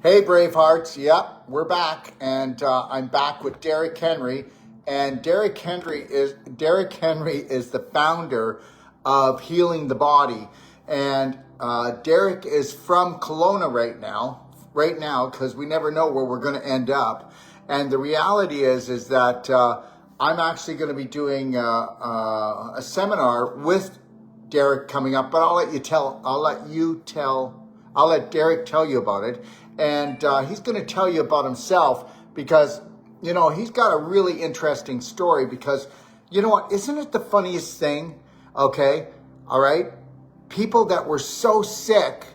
Hey, Bravehearts. Yep, we're back, and I'm back with Derek Henry. And Derek Henry is the founder of Healing the Body, and Derek is from Kelowna right now, because we never know where we're going to end up. And the reality is that I'm actually going to be doing a seminar with Derek coming up, but I'll let Derek tell you about it. And he's going to tell you about himself because, he's got a really interesting story because, you know what, isn't it the funniest thing? Okay. All right. People that were so sick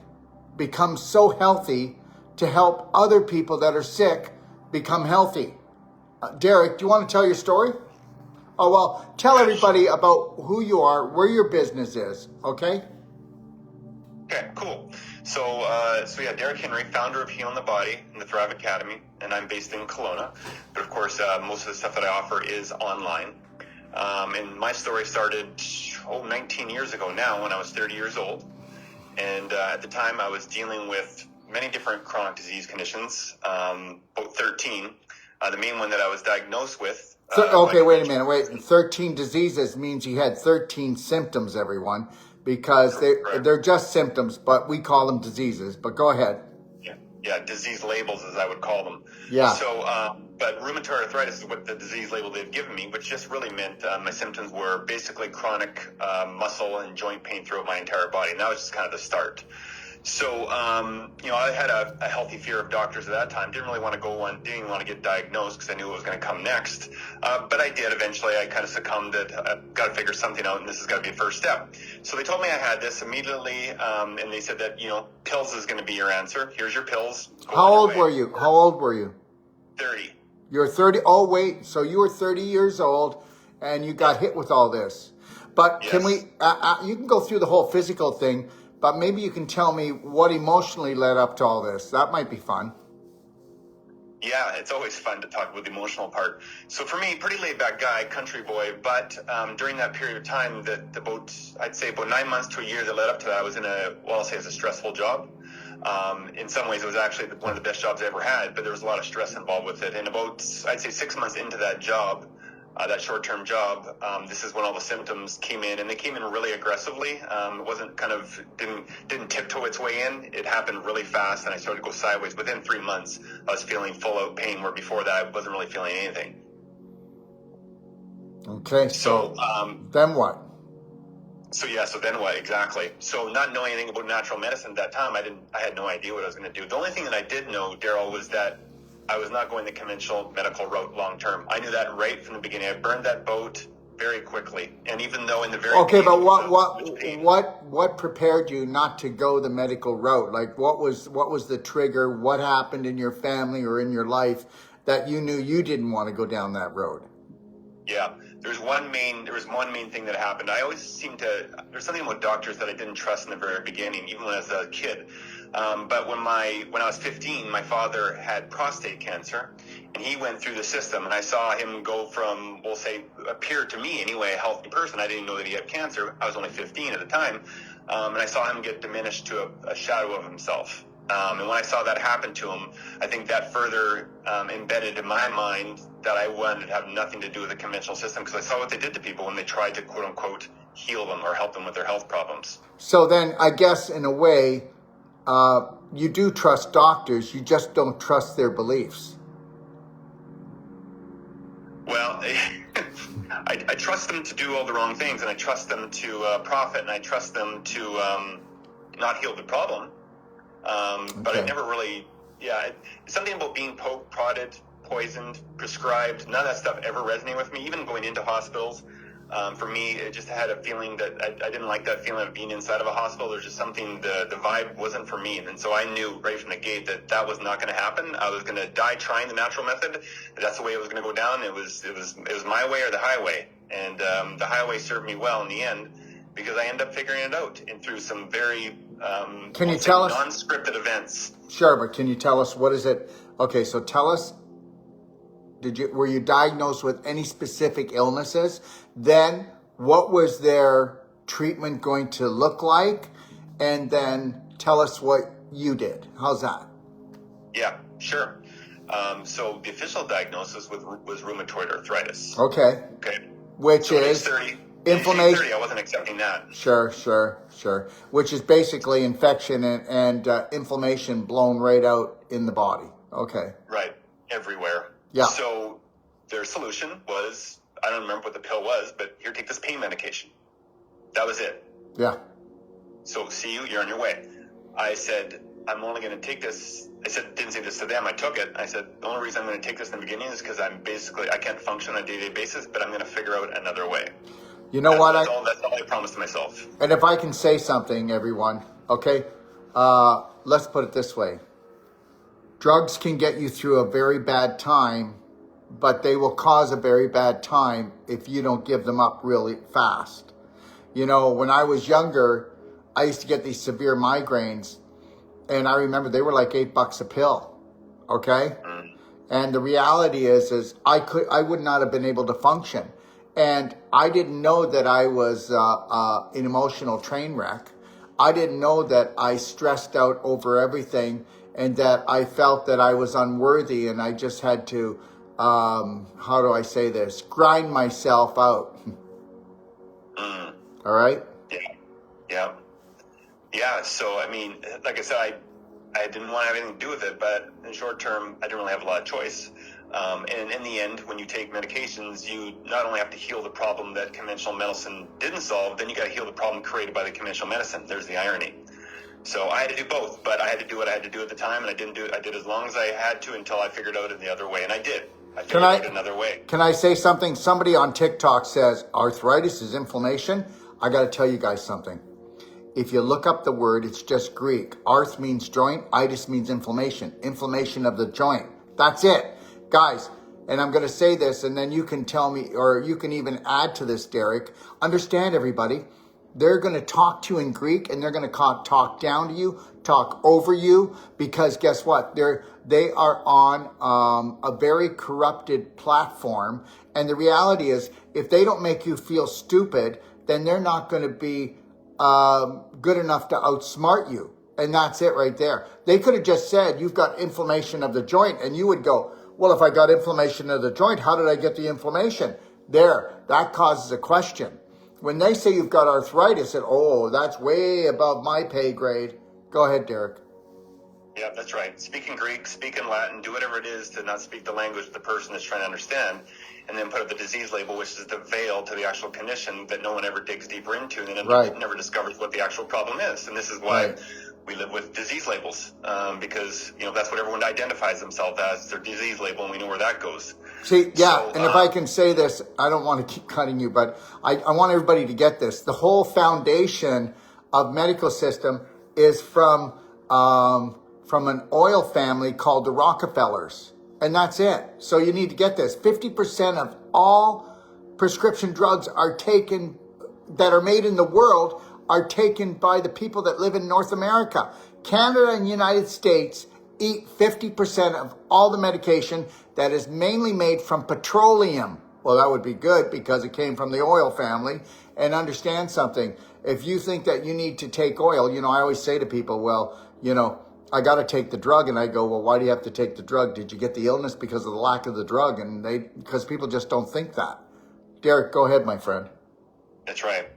become so healthy to help other people that are sick become healthy. Derek, do you want to tell your story? Oh, well, tell everybody about who you are, where your business is, okay? Okay, cool. So yeah, Derek Henry, founder of Healing the Body and the Thrive Academy, and I'm based in Kelowna. But of course, most of the stuff that I offer is online. And my story started, 19 years ago now when I was 30 years old. And at the time, I was dealing with many different chronic disease conditions, about 13. The main one that I was diagnosed with. Okay, wait a minute. 13 diseases means you had 13 symptoms, everyone, because they're just symptoms, but we call them diseases. But go ahead. Yeah, disease labels, as I would call them. Yeah. So, but rheumatoid arthritis is what the disease label they've given me, which just really meant my symptoms were basically chronic muscle and joint pain throughout my entire body. And that was just kind of the start. So, I had a healthy fear of doctors at that time. Didn't really want to go one, didn't want to get diagnosed because I knew what was going to come next. But I did eventually. I kind of succumbed that I've got to figure something out, and this has got to be a first step. So they told me I had this immediately, and they said that, pills is going to be your answer. Here's your pills. How old were you? 30. You're 30. Oh, wait. So you were 30 years old, and you got hit with all this. But yes. Can we, you can go through the whole physical thing, but maybe you can tell me what emotionally led up to all this. That might be fun. Yeah, it's always fun to talk about the emotional part. So for me, pretty laid back guy, country boy, but during that period of time, I'd say about 9 months to a year that led up to that, I was in I'll say it's a stressful job. In some ways, it was actually one of the best jobs I ever had, but there was a lot of stress involved with it. And about, I'd say 6 months into that job, that short-term job, this is when all the symptoms came in, and they came in really aggressively. It wasn't didn't tiptoe its way in. It happened really fast, and I started to go sideways. Within 3 months, I was feeling full-out pain, where before that, I wasn't really feeling anything. Okay, so then what? So then what exactly? So not knowing anything about natural medicine at that time, I had no idea what I was going to do. The only thing that I did know, Daryl, was that I was not going the conventional medical route long term. I knew that right from the beginning. I burned that boat very quickly, and even though in the very but what prepared you not to go the medical route? Like what was the trigger? What happened in your family or in your life that you knew you didn't want to go down that road? Yeah, there was one main thing that happened. I always there's something about doctors that I didn't trust in the very beginning, even when I was a kid. But when I was 15, my father had prostate cancer, and he went through the system, and I saw him go from, we'll say, appeared to me anyway, a healthy person. I didn't know that he had cancer. I was only 15 at the time, and I saw him get diminished to a shadow of himself. And when I saw that happen to him, I think that further embedded in my mind that I wanted to have nothing to do with the conventional system, because I saw what they did to people when they tried to, quote unquote, heal them or help them with their health problems. So then I guess in a way, you do trust doctors, you just don't trust their beliefs. Well, I trust them to do all the wrong things, and I trust them to profit, and I trust them to not heal the problem. But I never really, something about being poked, prodded, poisoned, prescribed, none of that stuff ever resonated with me, even going into hospitals. For me, it just had a feeling that I didn't like that feeling of being inside of a hospital. There's just something, the vibe wasn't for me. And so I knew right from the gate that was not going to happen. I was going to die trying the natural method. That's the way it was going to go down. It was my way or the highway. And the highway served me well in the end, because I ended up figuring it out and through some very can you tell us non-scripted events. Sure, but can you tell us what is it? Okay, so tell us, were you diagnosed with any specific illnesses? Then what was their treatment going to look like? And then tell us what you did. How's that? Yeah, sure. So the official diagnosis was rheumatoid arthritis. Okay. Okay. Which So is at age 30, inflammation. 30, I wasn't accepting that. Sure. Which is basically infection and inflammation blown right out in the body. Okay. Right. Everywhere. Yeah. So their solution was, I don't remember what the pill was, but here, take this pain medication. That was it. Yeah. So see you, you're on your way. I said, I'm only going to take this. I said, didn't say this to them. I took it. I said, the only reason I'm going to take this in the beginning is because I can't function on a day-to-day basis, but I'm going to figure out another way. You know what? That's all I promised myself. And if I can say something, everyone, okay? Let's put it this way. Drugs can get you through a very bad time, but they will cause a very bad time if you don't give them up really fast. You know, when I was younger, I used to get these severe migraines, and I remember they were like $8 a pill, okay? And the reality is I would not have been able to function. And I didn't know that I was an emotional train wreck. I didn't know that I stressed out over everything and that I felt that I was unworthy and I just had to, how do I say this, grind myself out. All right? Yeah. So, I mean, like I said, I didn't want to have anything to do with it, but in the short term, I didn't really have a lot of choice. And in the end, when you take medications, you not only have to heal the problem that conventional medicine didn't solve, then you got to heal the problem created by the conventional medicine. There's the irony. So I had to do both, but I had to do what I had to do at the time, and I didn't do it. I did as long as I had to until I figured out the other way, and I did. I figured out another way. Can I say something? Somebody on TikTok says arthritis is inflammation. I got to tell you guys something. If you look up the word, it's just Greek. Arth means joint, itis means inflammation. Inflammation of the joint. That's it. Guys, and I'm going to say this, and then you can tell me, or you can even add to this, Derek. Understand, everybody, they're going to talk to you in Greek, and they're going to talk down to you, talk over you, because guess what? They are on a very corrupted platform, and the reality is, if they don't make you feel stupid, then they're not going to be good enough to outsmart you. And that's it right there. They could have just said, you've got inflammation of the joint, and you would go, well, if I got inflammation of the joint, how did I get the inflammation? There, that causes a question. When they say you've got arthritis, and that's way above my pay grade. Go ahead, Derek. Yeah, that's right. Speak in Greek, speak in Latin, do whatever it is to not speak the language the person is trying to understand, and then put up the disease label, which is the veil to the actual condition that no one ever digs deeper into, and then never discovers what the actual problem is. And this is why we live with disease labels, because that's what everyone identifies themselves as, their disease label, and we know where that goes. See, yeah, and if I can say this, I don't want to keep cutting you, but I want everybody to get this. The whole foundation of medical system is from an oil family called the Rockefellers. And that's it. So you need to get this. 50% of all prescription drugs that are made in the world are taken by the people that live in North America. Canada and United States eat 50% of all the medication that is mainly made from petroleum. Well, that would be good because it came from the oil family. And understand something. If you think that you need to take oil, I always say to people, well, I got to take the drug. And I go, well, why do you have to take the drug? Did you get the illness because of the lack of the drug? And because people just don't think that. Derek, go ahead, my friend. That's right.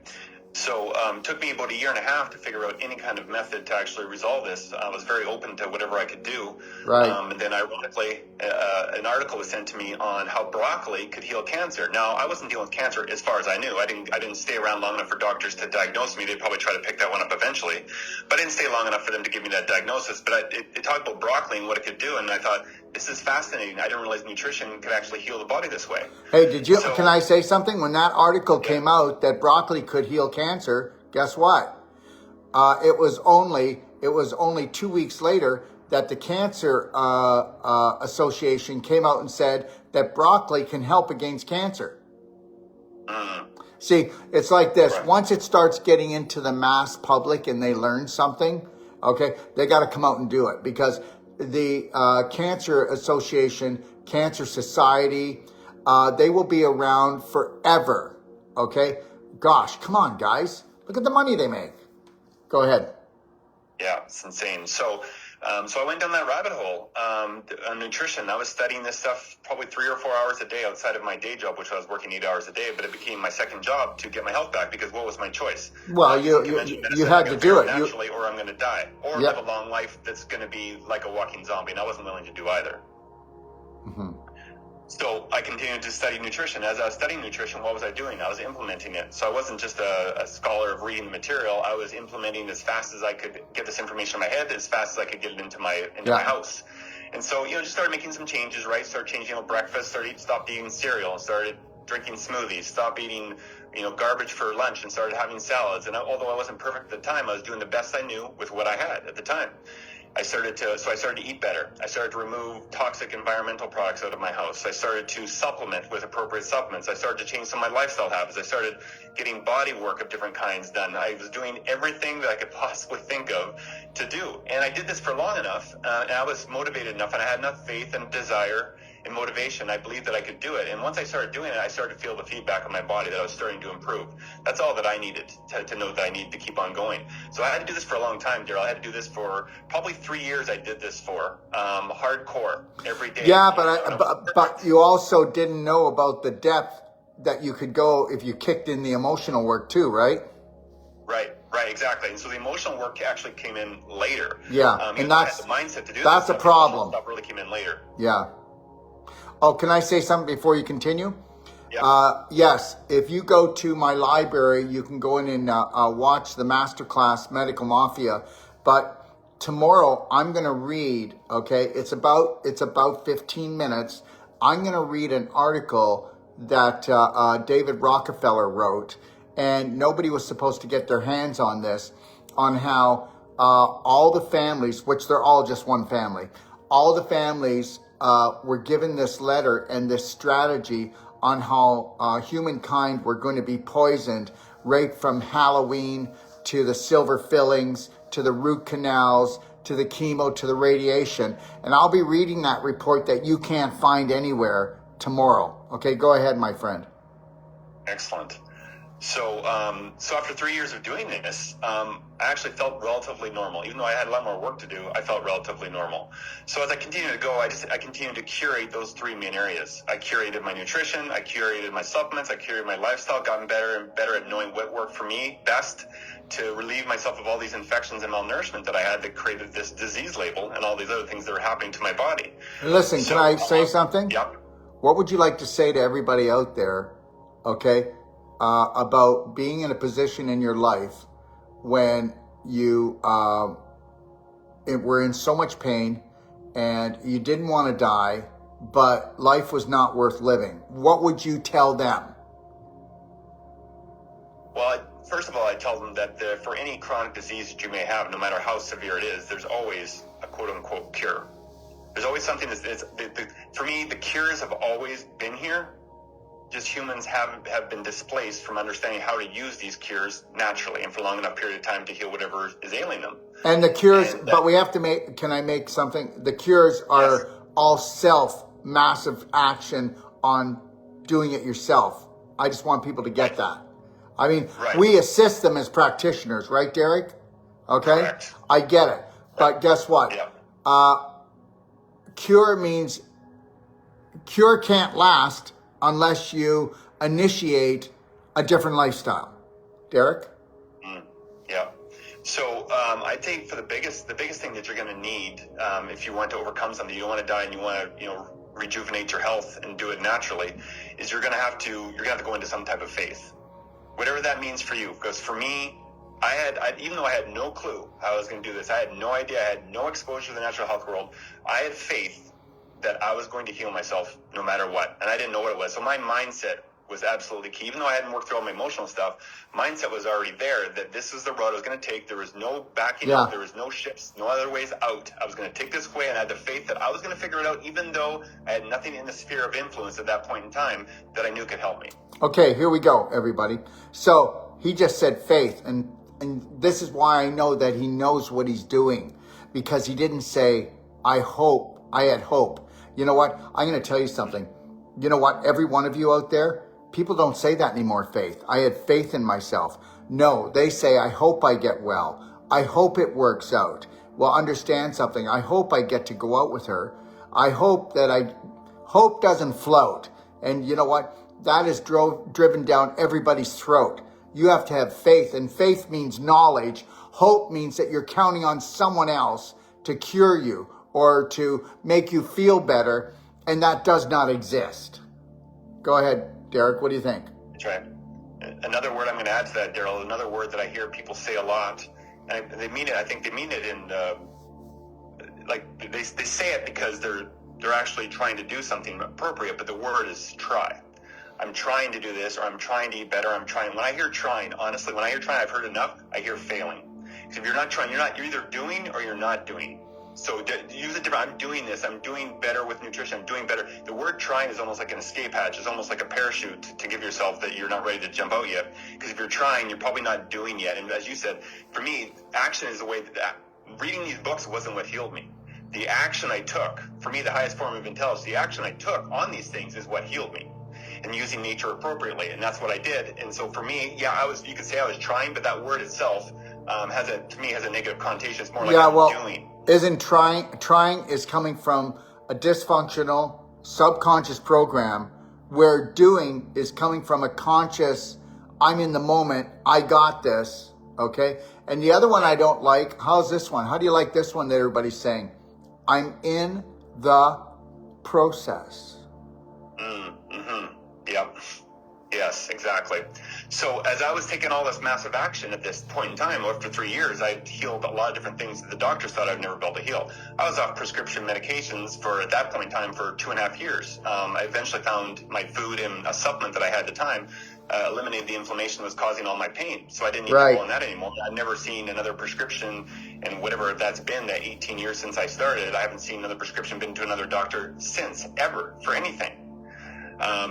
So it took me about a year and a half to figure out any kind of method to actually resolve this. I was very open to whatever I could do. Right. And then ironically, an article was sent to me on how broccoli could heal cancer. Now, I wasn't dealing with cancer as far as I knew. I didn't stay around long enough for doctors to diagnose me. They'd probably try to pick that one up eventually. But I didn't stay long enough for them to give me that diagnosis. But it talked about broccoli and what it could do. And I thought, this is fascinating. I didn't realize nutrition could actually heal the body this way. Hey, can I say something? When that article came out that broccoli could heal cancer, guess what? It was only 2 weeks later that the Cancer Association came out and said that broccoli can help against cancer. See, it's like this. Right. Once it starts getting into the mass public and they learn something, okay, they got to come out and do it because the Cancer Association, Cancer Society, they will be around forever, okay? Gosh, come on, guys. Look at the money they make. Go ahead. Yeah, it's insane. So So I went down that rabbit hole on nutrition. I was studying this stuff probably 3 or 4 hours a day outside of my day job, which I was working 8 hours a day, but it became my second job to get my health back, because what was my choice? Well, you had to do it naturally, or I'm going to die, or live a long life that's going to be like a walking zombie, and I wasn't willing to do either. Mm-hmm. So I continued to study nutrition. As I was studying nutrition, what was I doing? I was implementing it. So I wasn't just a scholar of reading the material. I was implementing as fast as I could get this information in my head, as fast as I could get it into my house. And so, just started making some changes, right? Started changing breakfast, stopped eating cereal, started drinking smoothies, stopped eating, garbage for lunch, and started having salads. And although I wasn't perfect at the time, I was doing the best I knew with what I had at the time. I started to eat better. I started to remove toxic environmental products out of my house. I started to supplement with appropriate supplements. I started to change some of my lifestyle habits. I started getting body work of different kinds done. I was doing everything that I could possibly think of to do. And I did this for long enough, and I was motivated enough, and I had enough faith and desire and motivation. I believed that I could do it. And once I started doing it, I started to feel the feedback on my body that I was starting to improve. That's all that I needed to know that I needed to keep on going. So I had to do this for a long time, Daryl. I had to do this for probably 3 years. I did this for hardcore every day. Yeah, but you also didn't know about the depth that you could go if you kicked in the emotional work too, right? Right, exactly. And so the emotional work actually came in later. Yeah, and that's the mindset to do that's this a problem. Stuff really came in later. Yeah. Oh, can I say something before you continue? Yeah. Yes, if you go to my library, you can go in and watch the masterclass Medical Mafia. But tomorrow I'm going to read. Okay, it's about 15 minutes. I'm going to read an article that David Rockefeller wrote, and nobody was supposed to get their hands on this, on how all the families, which they're all just one family, all the families were given this letter and this strategy on how humankind were going to be poisoned, right from Halloween to the silver fillings, to the root canals, to the chemo, to the radiation. And I'll be reading that report that you can't find anywhere tomorrow. Okay, go ahead, my friend. Excellent. So after 3 years of doing this, I actually felt relatively normal. Even though I had a lot more work to do, I felt relatively normal. So as I continued to go, I continued to curate those three main areas. I curated my nutrition, I curated my supplements, I curated my lifestyle, gotten better and better at knowing what worked for me best to relieve myself of all these infections and malnourishment that I had that created this disease label and all these other things that were happening to my body. Listen, can I say something? Yep. What would you like to say to everybody out there, okay, about being in a position in your life when you were in so much pain and you didn't want to die, but life was not worth living? What would you tell them? Well, first of all, I tell them that for any chronic disease that you may have, no matter how severe it is, there's always a quote-unquote cure. There's always something for me, the cures have always been here. Just humans have been displaced from understanding how to use these cures naturally and for a long enough period of time to heal whatever is ailing them. And the cures, but we have to can I make something? The cures are all massive action on doing it yourself. I just want people to get that. I mean, we assist them as practitioners, right, Derek? Okay? Correct. I get it. But guess what? Yeah. Cure can't last unless you initiate a different lifestyle. Derek? Yeah. So I think for the biggest thing that you're going to need if you want to overcome something, you don't want to die and you want to rejuvenate your health and do it naturally, is you're going to have to go into some type of faith, whatever that means for you. Because for me, even though I had no clue how I was going to do this, I had no idea, I had no exposure to the natural health world, I had faith that I was going to heal myself no matter what. And I didn't know what it was. So my mindset was absolutely key. Even though I hadn't worked through all my emotional stuff, mindset was already there that this is the road I was going to take. There was no backing up. There was no shifts, no other ways out. I was going to take this way, and I had the faith that I was going to figure it out, even though I had nothing in the sphere of influence at that point in time that I knew could help me. Okay, here we go, everybody. So he just said faith, and this is why I know that he knows what he's doing, because he didn't say, I had hope. You know what? I'm going to tell you something. You know what? Every one of you out there, people don't say that anymore, faith. I had faith in myself. No, they say, I hope I get well. I hope it works out. will understand something. I hope I get to go out with her. I hope that hope doesn't float. And you know what? That is driven down everybody's throat. You have to have faith, and faith means knowledge. Hope means that you're counting on someone else to cure you or to make you feel better, and that does not exist. Go ahead, Derek. What do you think? That's right. Another word I'm going to add to that, Daryl, another word that I hear people say a lot, and they mean it, I think they mean it in, they say it because they're actually trying to do something appropriate, but the word is try. I'm trying to do this, or I'm trying to eat better, I'm trying. When I hear trying, honestly, when I hear trying, I've heard enough, I hear failing. Because if you're not trying, you're either doing or you're not doing. So use a different, I'm doing this, I'm doing better with nutrition, I'm doing better. The word trying is almost like an escape hatch. It's almost like a parachute to give yourself that you're not ready to jump out yet. Because if you're trying, you're probably not doing yet. And as you said, for me, action is the way that reading these books wasn't what healed me. The action I took, for me, the highest form of intelligence, the action I took on these things is what healed me. And using nature appropriately. And that's what I did. And so for me, yeah, you could say I was trying, but that word itself has a negative connotation. It's more like doing. Isn't trying is coming from a dysfunctional subconscious program, where doing is coming from a conscious, I'm in the moment, I got this, okay? And the other one I don't like, how's this one? How do you like this one that everybody's saying? I'm in the process. Yep. Yes, exactly. So as I was taking all this massive action at this point in time, after 3 years, I healed a lot of different things that the doctors thought I'd never be able to heal. I was off prescription medications at that point in time for 2.5 years. I eventually found my food and a supplement that I had at the time eliminated the inflammation that was causing all my pain. So I didn't need to go on that anymore. I've never seen another prescription, and whatever that's been, that 18 years since I started, I haven't seen another prescription been to another doctor since, ever, for anything.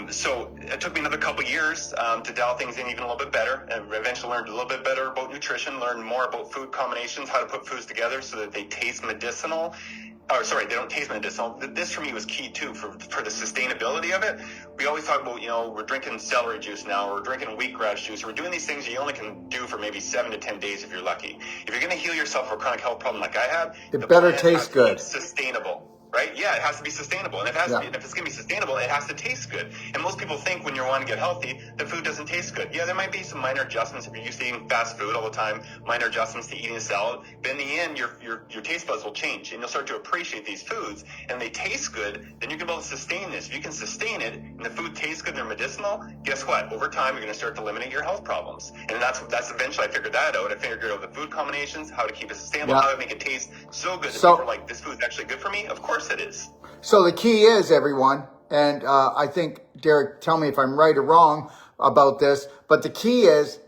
So it took me another couple of years to dial things in even a little bit better, and eventually learned a little bit better about nutrition, learned more about food combinations, how to put foods together so that they taste medicinal. They don't taste medicinal. This for me was key too for the sustainability of it. We always talk about, we're drinking celery juice now, we're drinking wheatgrass juice, we're doing these things you only can do for maybe 7 to 10 days if you're lucky. If you're going to heal yourself for a chronic health problem like I have, it better taste good. Sustainable. Right? Yeah, it has to be sustainable. And if it's going to be sustainable, it has to taste good. And most people think when you're wanting to get healthy, the food doesn't taste good. Yeah, there might be some minor adjustments if you're used to eating fast food all the time, minor adjustments to eating a salad. But in the end, your taste buds will change, and you'll start to appreciate these foods, and they taste good, then you're going to be able to sustain this. If you can sustain it, and the food tastes good and they're medicinal, guess what? Over time, you're going to start to eliminate your health problems. And that's eventually I figured that out. I figured out the food combinations, how to keep it sustainable, how to make it taste so good that people are like, this food's actually good for me? Of course it is. So the key is, everyone, and I think, Derek, tell me if I'm right or wrong about this, but the key is,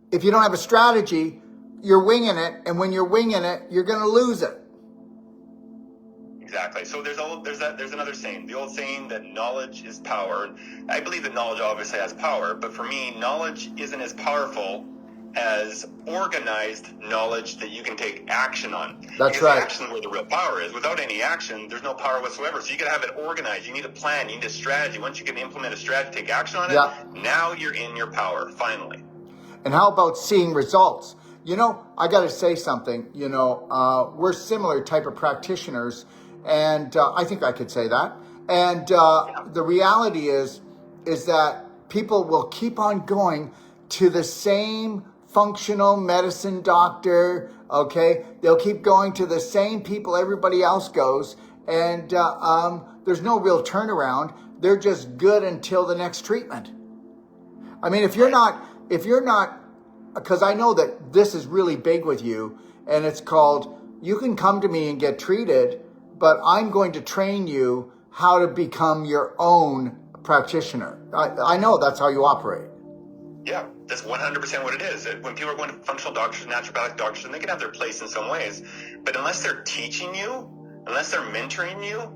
if you don't have a strategy, you're winging it, and when you're winging it, you're going to lose it. Exactly. So there's another saying, the old saying that knowledge is power. I believe that knowledge obviously has power, but for me, knowledge isn't as powerful as organized knowledge that you can take action on. That's right. Action is where the real power is. Without any action, there's no power whatsoever. So you got to have it organized. You need a plan. You need a strategy. Once you can implement a strategy, take action on it, now you're in your power, finally. And how about seeing results? I got to say something. We're similar type of practitioners, and I think I could say that. And the reality is that people will keep on going to the same functional medicine doctor, okay? They'll keep going to the same people everybody else goes, and there's no real turnaround. They're just good until the next treatment. I mean, if you're not, because I know that this is really big with you, and it's called, you can come to me and get treated, but I'm going to train you how to become your own practitioner. I know that's how you operate. Yeah, that's 100% what it is. When people are going to functional doctors, naturopathic doctors, and they can have their place in some ways, but unless they're teaching you, unless they're mentoring you,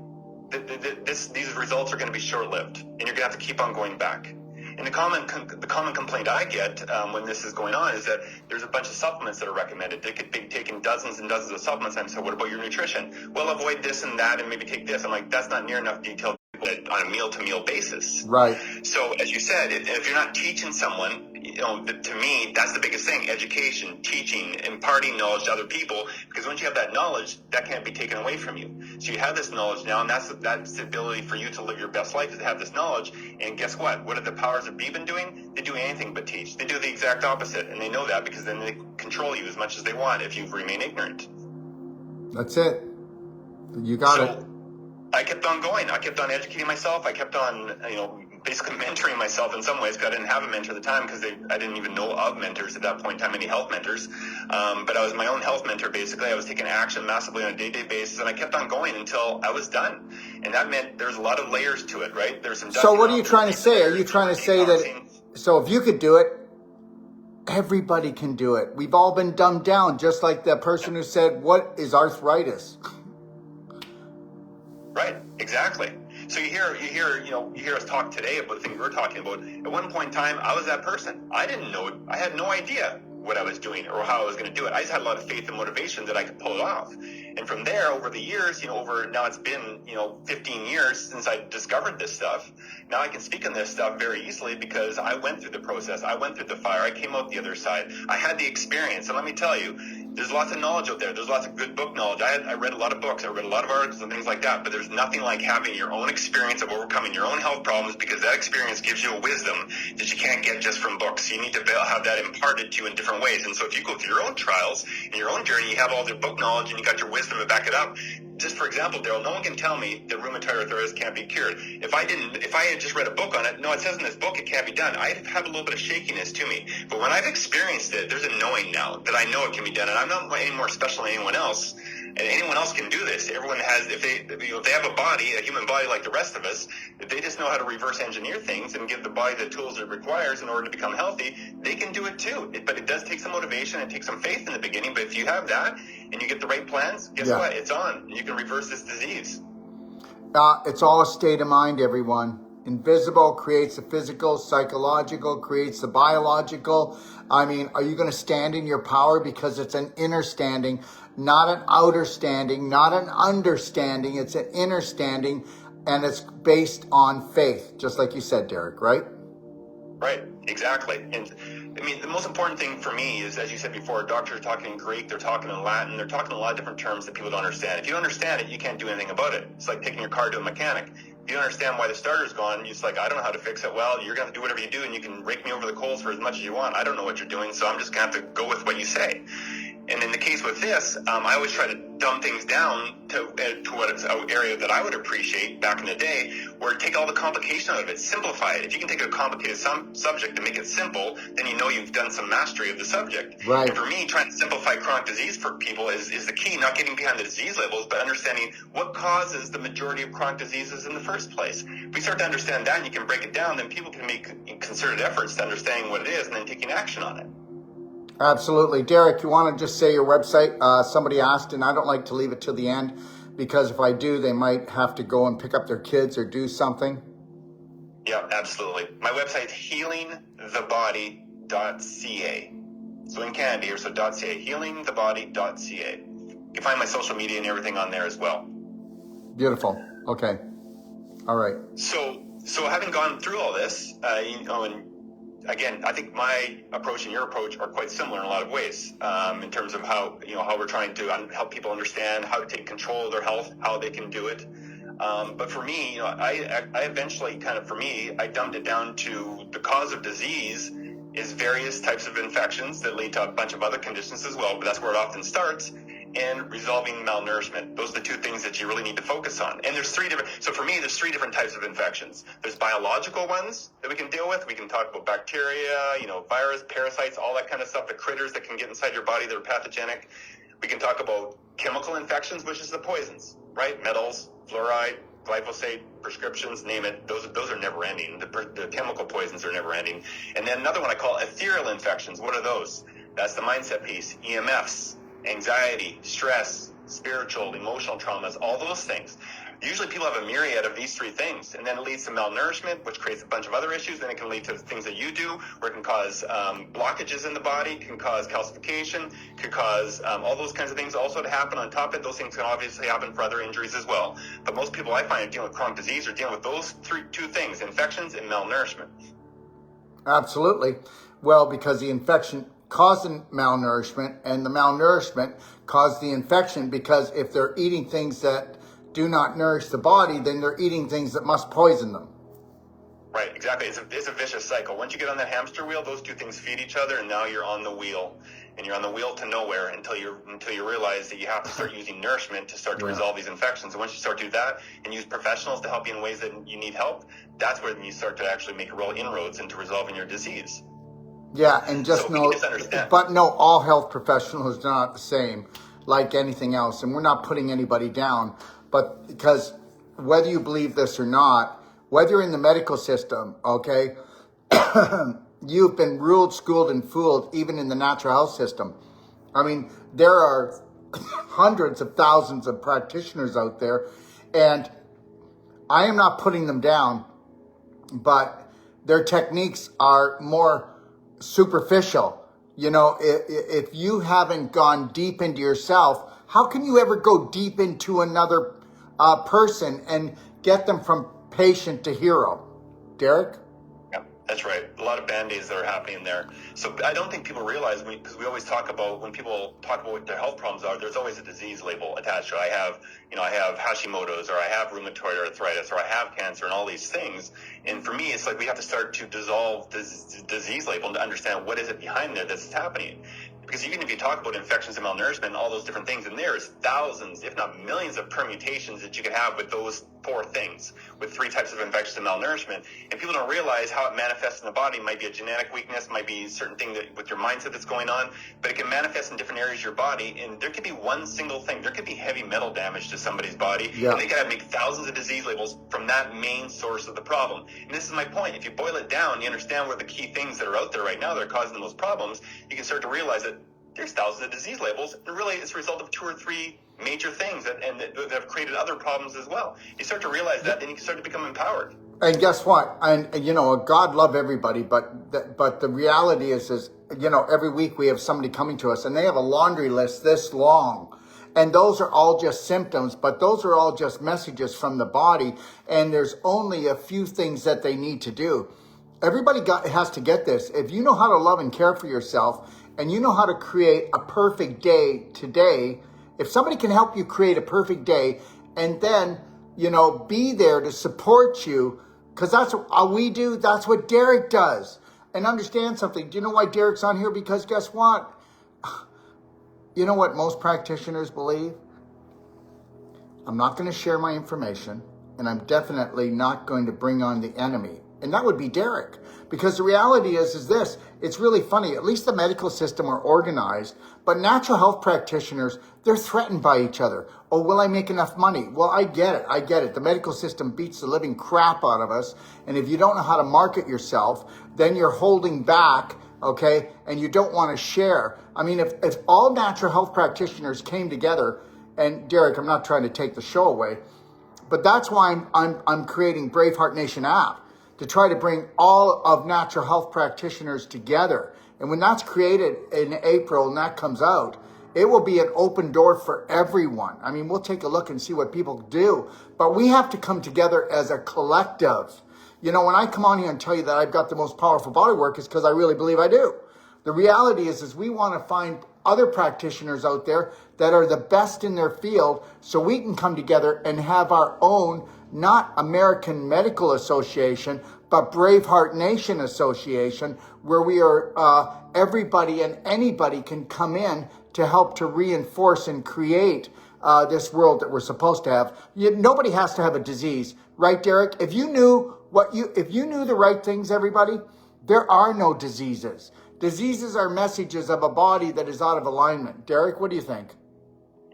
these results are going to be short-lived, and you're going to have to keep on going back. And the common complaint I get when this is going on is that there's a bunch of supplements that are recommended. They could be taking dozens and dozens of supplements, and I say, what about your nutrition? Well, avoid this and that, and maybe take this. I'm like, that's not near enough detail. on a meal-to-meal basis. Right. So, as you said, if you're not teaching someone, to me, that's the biggest thing: education, teaching, imparting knowledge to other people. Because once you have that knowledge, that can't be taken away from you. So you have this knowledge now, and that's the ability for you to live your best life, is to have this knowledge. And guess what? What have the powers that be been doing? They do anything but teach. They do the exact opposite, and they know that because then they control you as much as they want if you remain ignorant. That's it. You got it. I kept on going. I kept on educating myself. I kept on, basically mentoring myself in some ways, because I didn't have a mentor at the time, because I didn't even know of mentors at that point in time, any health mentors. But I was my own health mentor, basically. I was taking action massively on a day-to-day basis, and I kept on going until I was done. And that meant there's a lot of layers to it, right? There's some. So what are you trying to say? Are you trying to say that, so if you could do it, everybody can do it? We've all been dumbed down, just like the person who said, what is arthritis? Right, exactly. So you hear us talk today about the things we're talking about. At one point in time, I was that person. I didn't know. I had no idea what I was doing or how I was going to do it. I just had a lot of faith and motivation that I could pull it off. And from there, over the years, now it's been, 15 years since I discovered this stuff. Now I can speak on this stuff very easily because I went through the process. I went through the fire. I came out the other side. I had the experience. And let me tell you, there's lots of knowledge out there. There's lots of good book knowledge. I read a lot of books. I read a lot of articles and things like that. But there's nothing like having your own experience of overcoming your own health problems, because that experience gives you a wisdom that you can't get just from books. You need to have that imparted to you in different ways. And so if you go through your own trials and your own journey, you have all your book knowledge and you got your wisdom to back it up. Just for example, Daryl, no one can tell me that rheumatoid arthritis can't be cured. If I had just read a book on it, no, it says in this book it can't be done, I'd have a little bit of shakiness to me. But when I've experienced it, there's a knowing now that I know it can be done, and I'm not any more special than anyone else. And anyone else can do this. Everyone has, if they have a body, a human body like the rest of us, if they just know how to reverse engineer things and give the body the tools it requires in order to become healthy, they can do it too. But it does take some motivation, it takes some faith in the beginning. But if you have that and you get the right plans, guess what? It's on. You can reverse this disease. It's all a state of mind, everyone. Invisible creates the physical, psychological creates the biological. I mean, are you going to stand in your power? Because it's an inner standing, not an outer standing, not an understanding. It's an inner standing, and it's based on faith, just like you said, Derek, right? Right, exactly. And I mean, the most important thing for me is, as you said before, doctors are talking in Greek, they're talking in Latin, they're talking a lot of different terms that people don't understand. If you don't understand it, you can't do anything about it. It's like taking your car to a mechanic. If you don't understand why the starter's gone, you're just like, I don't know how to fix it. Well, you're going to have to do whatever you do, and you can rake me over the coals for as much as you want. I don't know what you're doing, so I'm just going to have to go with what you say. And in the case with this, I always try to dumb things down to what it's an area that I would appreciate back in the day, where take all the complication out of it, simplify it. If you can take a complicated subject and make it simple, then you know you've done some mastery of the subject. Right. And for me, trying to simplify chronic disease for people is the key, not getting behind the disease labels, but understanding what causes the majority of chronic diseases in the first place. If we start to understand that and you can break it down, then people can make concerted efforts to understanding what it is and then taking action on it. Absolutely. Derek, you want to just say your website? Somebody asked, and I don't like to leave it till the end, because if I do, they might have to go and pick up their kids or do something. Yeah, absolutely. My website's healingthebody.ca. So in Canada here, so .ca, healingthebody.ca. You can find my social media and everything on there as well. Beautiful. Okay. All right. So having gone through all this, and again, I think my approach and your approach are quite similar in a lot of ways, in terms of how we're trying to help people understand how to take control of their health, how they can do it. But for me, I eventually I dumbed it down to the cause of disease is various types of infections that lead to a bunch of other conditions as well, but that's where it often starts, and resolving malnourishment. Those are the two things that you really need to focus on. And there's three different types of infections. There's biological ones that we can deal with. We can talk about bacteria, virus, parasites, all that kind of stuff, the critters that can get inside your body that are pathogenic. We can talk about chemical infections, which is the poisons, right? Metals, fluoride, glyphosate, prescriptions, name it. Those are never ending. The chemical poisons are never ending. And then another one I call ethereal infections. What are those? That's the mindset piece. EMFs, anxiety, stress, spiritual, emotional traumas, all those things. Usually people have a myriad of these three things, and then it leads to malnourishment, which creates a bunch of other issues. Then it can lead to things that you do, where it can cause blockages in the body, can cause calcification, could cause all those kinds of things also to happen. On top of it, those things can obviously happen for other injuries as well. But most people I find are dealing with chronic disease are dealing with those two things, infections and malnourishment. Absolutely. Well, because the infection caused the malnourishment, and the malnourishment caused the infection, because if they're eating things that do not nourish the body, then they're eating things that must poison them. Right, exactly. It's a vicious cycle. Once you get on that hamster wheel, those two things feed each other, and now you're on the wheel. And you're on the wheel to nowhere until you realize that you have to start using nourishment to start to resolve these infections. And once you start to do that and use professionals to help you in ways that you need help, that's where you start to actually make real inroads into resolving your disease. Yeah, and just know, but no, all health professionals are not the same, like anything else. And we're not putting anybody down, but because whether you believe this or not, whether you're in the medical system, okay, you've been ruled, schooled, and fooled, even in the natural health system. I mean, there are hundreds of thousands of practitioners out there, and I am not putting them down, but their techniques are more superficial. You know, if you haven't gone deep into yourself, how can you ever go deep into another person and get them from patient to hero? Derek? Yeah, that's right. A lot of band-aids that are happening there. So I don't think people realize, because we always talk about, when people talk about what their health problems are, there's always a disease label attached to it. I have Hashimoto's, or I have rheumatoid arthritis, or I have cancer, and all these things. And for me, it's like we have to start to dissolve this disease label and to understand what is it behind there that's happening. Because even if you talk about infections and malnourishment and all those different things, and there's thousands, if not millions, of permutations that you can have with those four things, with three types of infections and malnourishment. And people don't realize how it manifests in the body. It might be a genetic weakness, might be a certain thing that with your mindset that's going on, but it can manifest in different areas of your body. And there could be one single thing. There could be heavy metal damage to somebody's body. Yeah. And they got to make thousands of disease labels from that main source of the problem. And this is my point. If you boil it down, you understand what the key things that are out there right now that are causing the most problems, you can start to realize that there's thousands of disease labels, and really it's a result of two or three major things that have created other problems as well. You start to realize that, then you can start to become empowered. And guess what? And God love everybody, but the reality is, every week we have somebody coming to us, and they have a laundry list this long. And those are all just symptoms, but those are all just messages from the body, and there's only a few things that they need to do. Everybody has to get this. If you know how to love and care for yourself, and you know how to create a perfect day today, if somebody can help you create a perfect day, and then, be there to support you, because that's what we do, that's what Derek does. And understand something. Do you know why Derek's on here? Because guess what? You know what most practitioners believe? I'm not going to share my information, and I'm definitely not going to bring on the enemy. And that would be Derek. Because the reality is this, it's really funny. At least the medical system are organized, but natural health practitioners, they're threatened by each other. Oh, will I make enough money? Well, I get it. The medical system beats the living crap out of us. And if you don't know how to market yourself, then you're holding back, okay? And you don't want to share. I mean, if all natural health practitioners came together, and Derek, I'm not trying to take the show away, but that's why I'm creating Braveheart Nation app, to try to bring all of natural health practitioners together. And when that's created in April and that comes out, it will be an open door for everyone. I mean, we'll take a look and see what people do, but we have to come together as a collective. When I come on here and tell you that I've got the most powerful body work, it's because I really believe I do. The reality is we want to find other practitioners out there that are the best in their field, so we can come together and have our own, not American Medical Association, but Braveheart Nation Association, where we are, everybody and anybody can come in to help to reinforce and create this world that we're supposed to have. Nobody has to have a disease, right, Derek? If you knew the right things, everybody, there are no diseases. Diseases are messages of a body that is out of alignment. Derek, what do you think?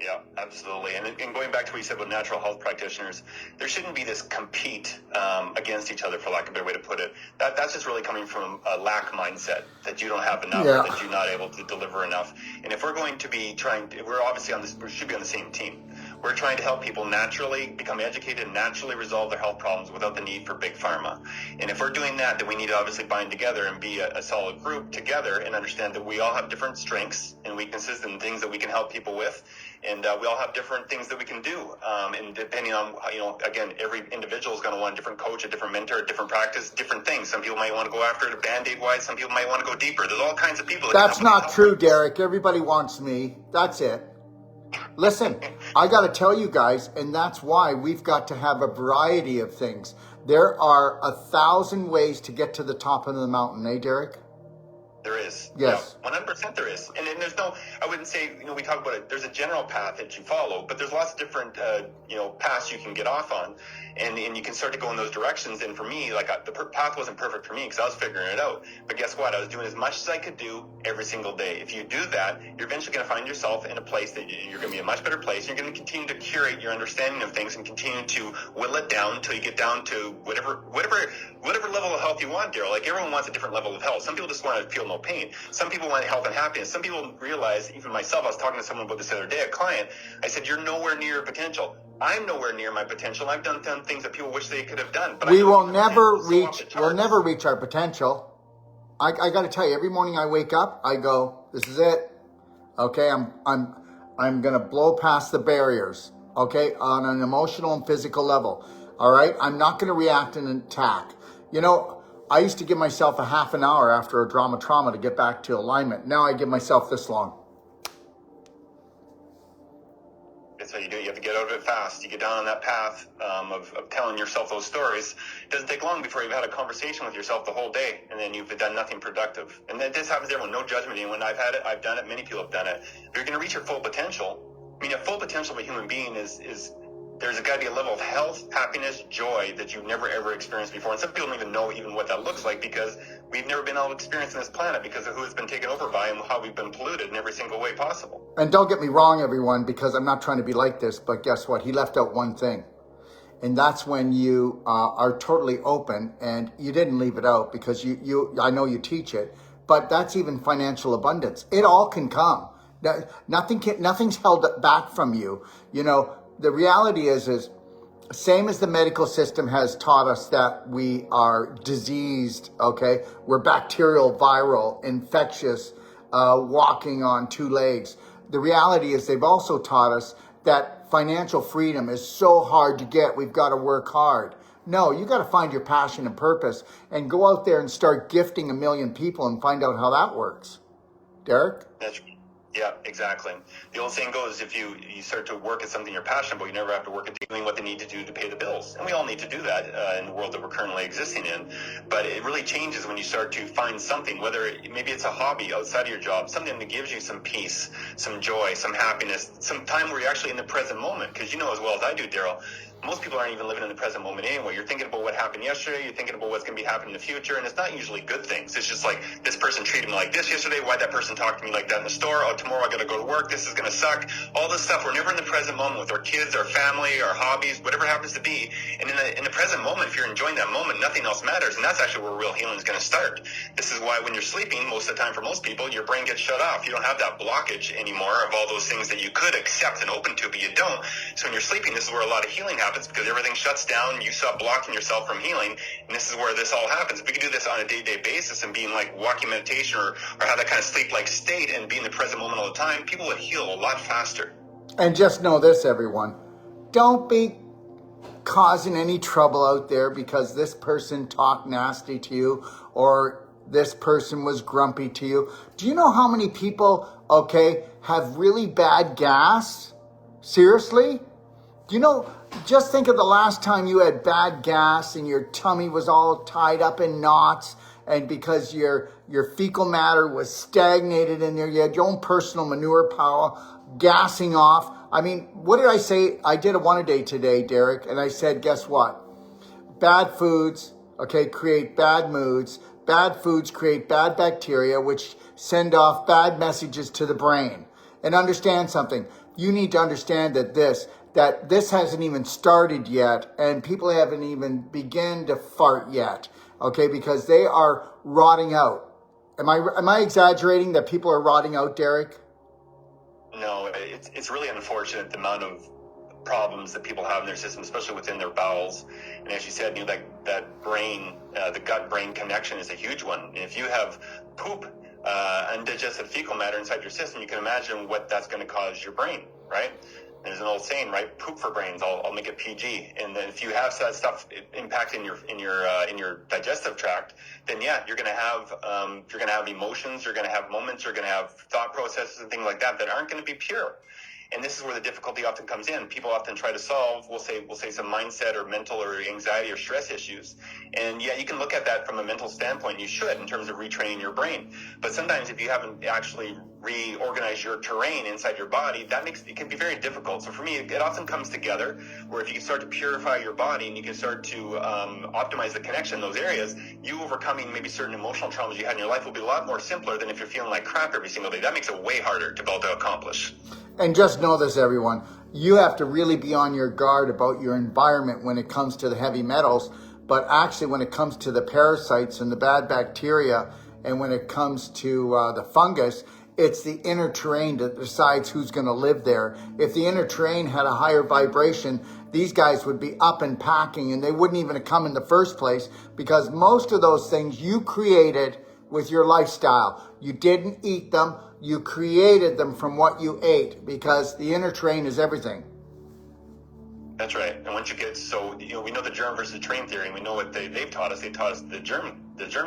Yeah, absolutely. And going back to what you said about natural health practitioners, there shouldn't be this compete against each other, for lack of a better way to put it. That's just really coming from a lack mindset, that you don't have enough, Yeah. or that you're not able to deliver enough. And if we're going to be we're obviously we should be on the same team. We're trying to help people naturally become educated and naturally resolve their health problems without the need for big pharma. And if we're doing that, then we need to obviously bind together and be a solid group together, and understand that we all have different strengths and weaknesses and things that we can help people with. And we all have different things that we can do. And depending on, again, every individual is going to want a different coach, a different mentor, a different practice, different things. Some people might want to go after it Band-Aid wise. Some people might want to go deeper. There's all kinds of people. That's not true, Derek. Everybody wants me. That's it. Listen, I got to tell you guys, and that's why we've got to have a variety of things. There are 1,000 ways to get to the top of the mountain, eh, Derek? There is. Yes. Yeah, 100% there is. And there's no, I wouldn't say, we talk about it, there's a general path that you follow, but there's lots of different, paths you can get off on. And you can start to go in those directions. And for me, the path wasn't perfect for me because I was figuring it out. But guess what? I was doing as much as I could do every single day. If you do that, you're eventually going to find yourself in a place that you're going to be in a much better place. You're going to continue to curate your understanding of things and continue to whittle it down until you get down to whatever level of health you want, Daryl. Like, everyone wants a different level of health. Some people just want to feel no pain. Some people want health and happiness. Some people realize, even myself, I was talking to someone about this the other day, a client. I said, you're nowhere near your potential. I'm nowhere near my potential. I've done things that people wish they could have done. But we'll never reach our potential. I got to tell you, every morning I wake up, I go, this is it. Okay, I'm going to blow past the barriers. Okay, on an emotional and physical level. All right, I'm not going to react and attack. I used to give myself a half an hour after a trauma to get back to alignment. Now I give myself this long. That's how you do it. You have to get out of it fast. You get down on that path of telling yourself those stories. It doesn't take long before you've had a conversation with yourself the whole day, and then you've done nothing productive. And this happens to everyone. No judgment. Anyone. I've had it. I've done it. Many people have done it. If you're going to reach your full potential, a full potential of a human being is there's got to be a level of health, happiness, joy that you've never ever experienced before. And some people don't even know what that looks like, because we've never been able to experience on this planet because of who it's been taken over by and how we've been polluted in every single way possible. And don't get me wrong, everyone, because I'm not trying to be like this, but guess what? He left out one thing. And that's when you are totally open, and you didn't leave it out because I know you teach it, but that's even financial abundance. It all can come. Nothing's held back from you. The reality is same as the medical system has taught us that we are diseased, okay? We're bacterial, viral, infectious, walking on two legs. The reality is they've also taught us that financial freedom is so hard to get. We've got to work hard. No, you got to find your passion and purpose and go out there and start gifting 1 million people and find out how that works. Derek? Yeah, exactly. The old saying goes, if you start to work at something you're passionate about, you never have to work at doing what they need to do to pay the bills. And we all need to do that in the world that we're currently existing in. But it really changes when you start to find something, whether maybe it's a hobby outside of your job, something that gives you some peace, some joy, some happiness, some time where you're actually in the present moment. Because you know as well as I do, Daryl, most people aren't even living in the present moment anyway. You're thinking about what happened yesterday. You're thinking about what's going to be happening in the future. And it's not usually good things. It's just like, this person treated me like this yesterday. Why'd that person talk to me like that in the store? Oh, tomorrow I got to go to work. This is going to suck. All this stuff. We're never in the present moment with our kids, our family, our hobbies, whatever happens to be. And in the present moment, if you're enjoying that moment, nothing else matters. And that's actually where real healing is going to start. This is why when you're sleeping, most of the time for most people, your brain gets shut off. You don't have that blockage anymore of all those things that you could accept and open to, but you don't. So when you're sleeping, this is where a lot of healing happens, because everything shuts down. You stop blocking yourself from healing. And this is where this all happens. If we can do this on a day-to-day basis and being like walking meditation or have that kind of sleep-like state and be in the present moment all the time, people would heal a lot faster. And just know this, everyone. Don't be causing any trouble out there because this person talked nasty to you or this person was grumpy to you. Do you know how many people, have really bad gas? Seriously? Just think of the last time you had bad gas and your tummy was all tied up in knots, and because your fecal matter was stagnated in there, you had your own personal manure pile gassing off. I mean, what did I say? I did a one-a-day today, Derek, and I said, guess what? Bad foods, create bad moods. Bad foods create bad bacteria, which send off bad messages to the brain. And understand something. you need to understand that this hasn't even started yet, and people haven't even begun to fart yet, okay, because they are rotting out. Am I exaggerating that people are rotting out, Derek? No, it's really unfortunate the amount of problems that people have in their system, especially within their bowels. And as you said, that brain, the gut-brain connection is a huge one. And if you have poop, undigested fecal matter inside your system, you can imagine what that's going to cause your brain, right? There's an old saying, right? Poop for brains. I'll make it PG. And then if you have that stuff impacting your digestive tract, then yeah, you're gonna have emotions, you're gonna have moments, you're gonna have thought processes and things like that aren't going to be pure. And this is where the difficulty often comes in. People often try to solve, we'll say some mindset or mental or anxiety or stress issues. And yeah, you can look at that from a mental standpoint. You should, in terms of retraining your brain. But sometimes if you haven't actually reorganized your terrain inside your body, it can be very difficult. So for me, it often comes together where if you can start to purify your body and you can start to optimize the connection in those areas, you overcoming maybe certain emotional traumas you had in your life will be a lot more simpler than if you're feeling like crap every single day. That makes it way harder to be able to accomplish. And just know this, everyone, you have to really be on your guard about your environment when it comes to the heavy metals, but actually when it comes to the parasites and the bad bacteria, and when it comes to the fungus, it's the inner terrain that decides who's going to live there. If the inner terrain had a higher vibration, these guys would be up and packing, and they wouldn't even have come in the first place, because most of those things you created with your lifestyle. You didn't eat them. You created them from what you ate, because the inner terrain is everything. That's right. And once you get, we know the germ versus terrain theory, and we know what they've taught us. They taught us the germ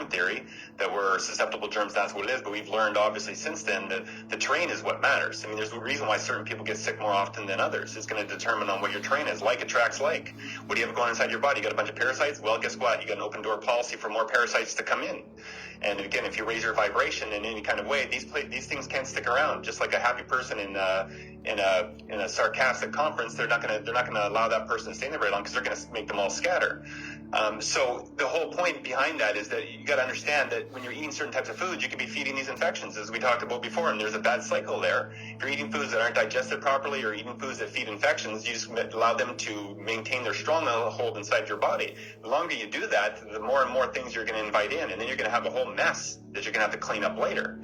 theory, that we're susceptible to germs, that's what it is. But we've learned, obviously, since then that the terrain is what matters. I mean, there's a reason why certain people get sick more often than others. It's going to determine on what your terrain is. Like attracts like. What do you have going inside your body? You got a bunch of parasites? Well, guess what? You got an open door policy for more parasites to come in. And again, if you raise your vibration in any kind of way, these things can't stick around. Just like a happy person in a sarcastic conference, they're not gonna allow that person to stay there very long, because they're gonna make them all scatter. So the whole point behind that is that you got to understand that when you're eating certain types of foods, you could be feeding these infections, as we talked about before, and there's a bad cycle there. If you're eating foods that aren't digested properly, or eating foods that feed infections, you just allow them to maintain their stronghold inside your body. The longer you do that, the more and more things you're going to invite in, and then you're going to have a whole mess that you're going to have to clean up later.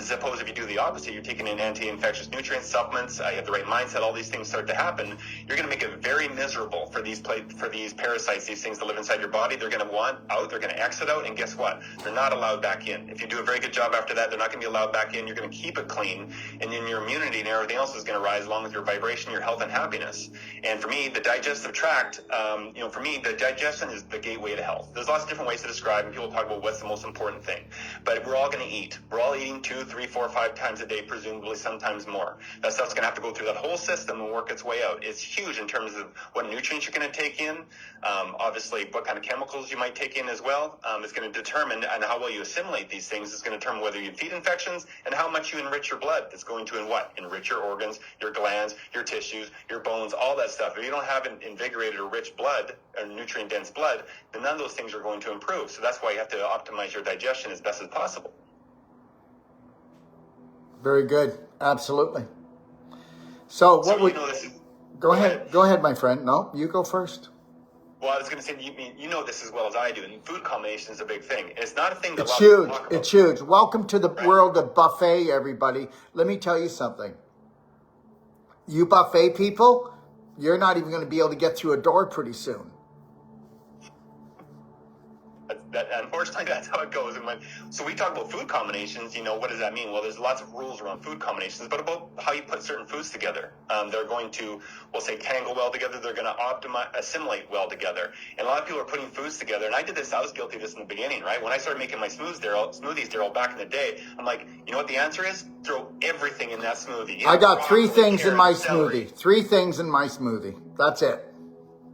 Suppose if you do the opposite, you're taking in anti-infectious nutrient supplements, you have the right mindset, all these things start to happen, you're going to make it very miserable for these parasites, these things that live inside your body. They're going to want out, they're going to exit out, and guess what? They're not allowed back in. If you do a very good job after that, they're not going to be allowed back in. You're going to keep it clean, and then your immunity and everything else is going to rise along with your vibration, your health, and happiness. And for me, the digestive tract, for me, the digestion is the gateway to health. There's lots of different ways to describe, and people talk about what's the most important thing. But we're all going to eat. We're all eating 2, 3, 4, 5 times a day, presumably sometimes more. That stuff's going to have to go through that whole system and work its way out. It's huge in terms of what nutrients you're going to take in, obviously what kind of chemicals you might take in as well. It's going to determine, and how well you assimilate these things is going to determine whether you feed infections and how much you enrich your blood. That's going to enrich your organs, your glands, your tissues, your bones, all that stuff. If you don't have an invigorated or rich blood, or nutrient-dense blood, then none of those things are going to improve. So that's why you have to optimize your digestion as best as possible. Very good. Absolutely. So what would... Go ahead, my friend. No, you go first. Well, I was going to say, you know this as well as I do, and food combination is a big thing. It's not a thing that it's huge. It's huge. Welcome to the world of buffet, everybody. Let me tell you something. You buffet people, you're not even going to be able to get through a door pretty soon. Unfortunately, that's how it goes. So we talk about food combinations, what does that mean? Well, there's lots of rules around food combinations, but about how you put certain foods together. They're going to, we'll say, tangle well together. They're going to assimilate well together. And a lot of people are putting foods together. And I did this. I was guilty of this in the beginning, right? When I started making my smoothies, Daryl, back in the day, I'm like, you know what the answer is? Throw everything in that smoothie. I got 3 things in my smoothie. 3 things in my smoothie. That's it.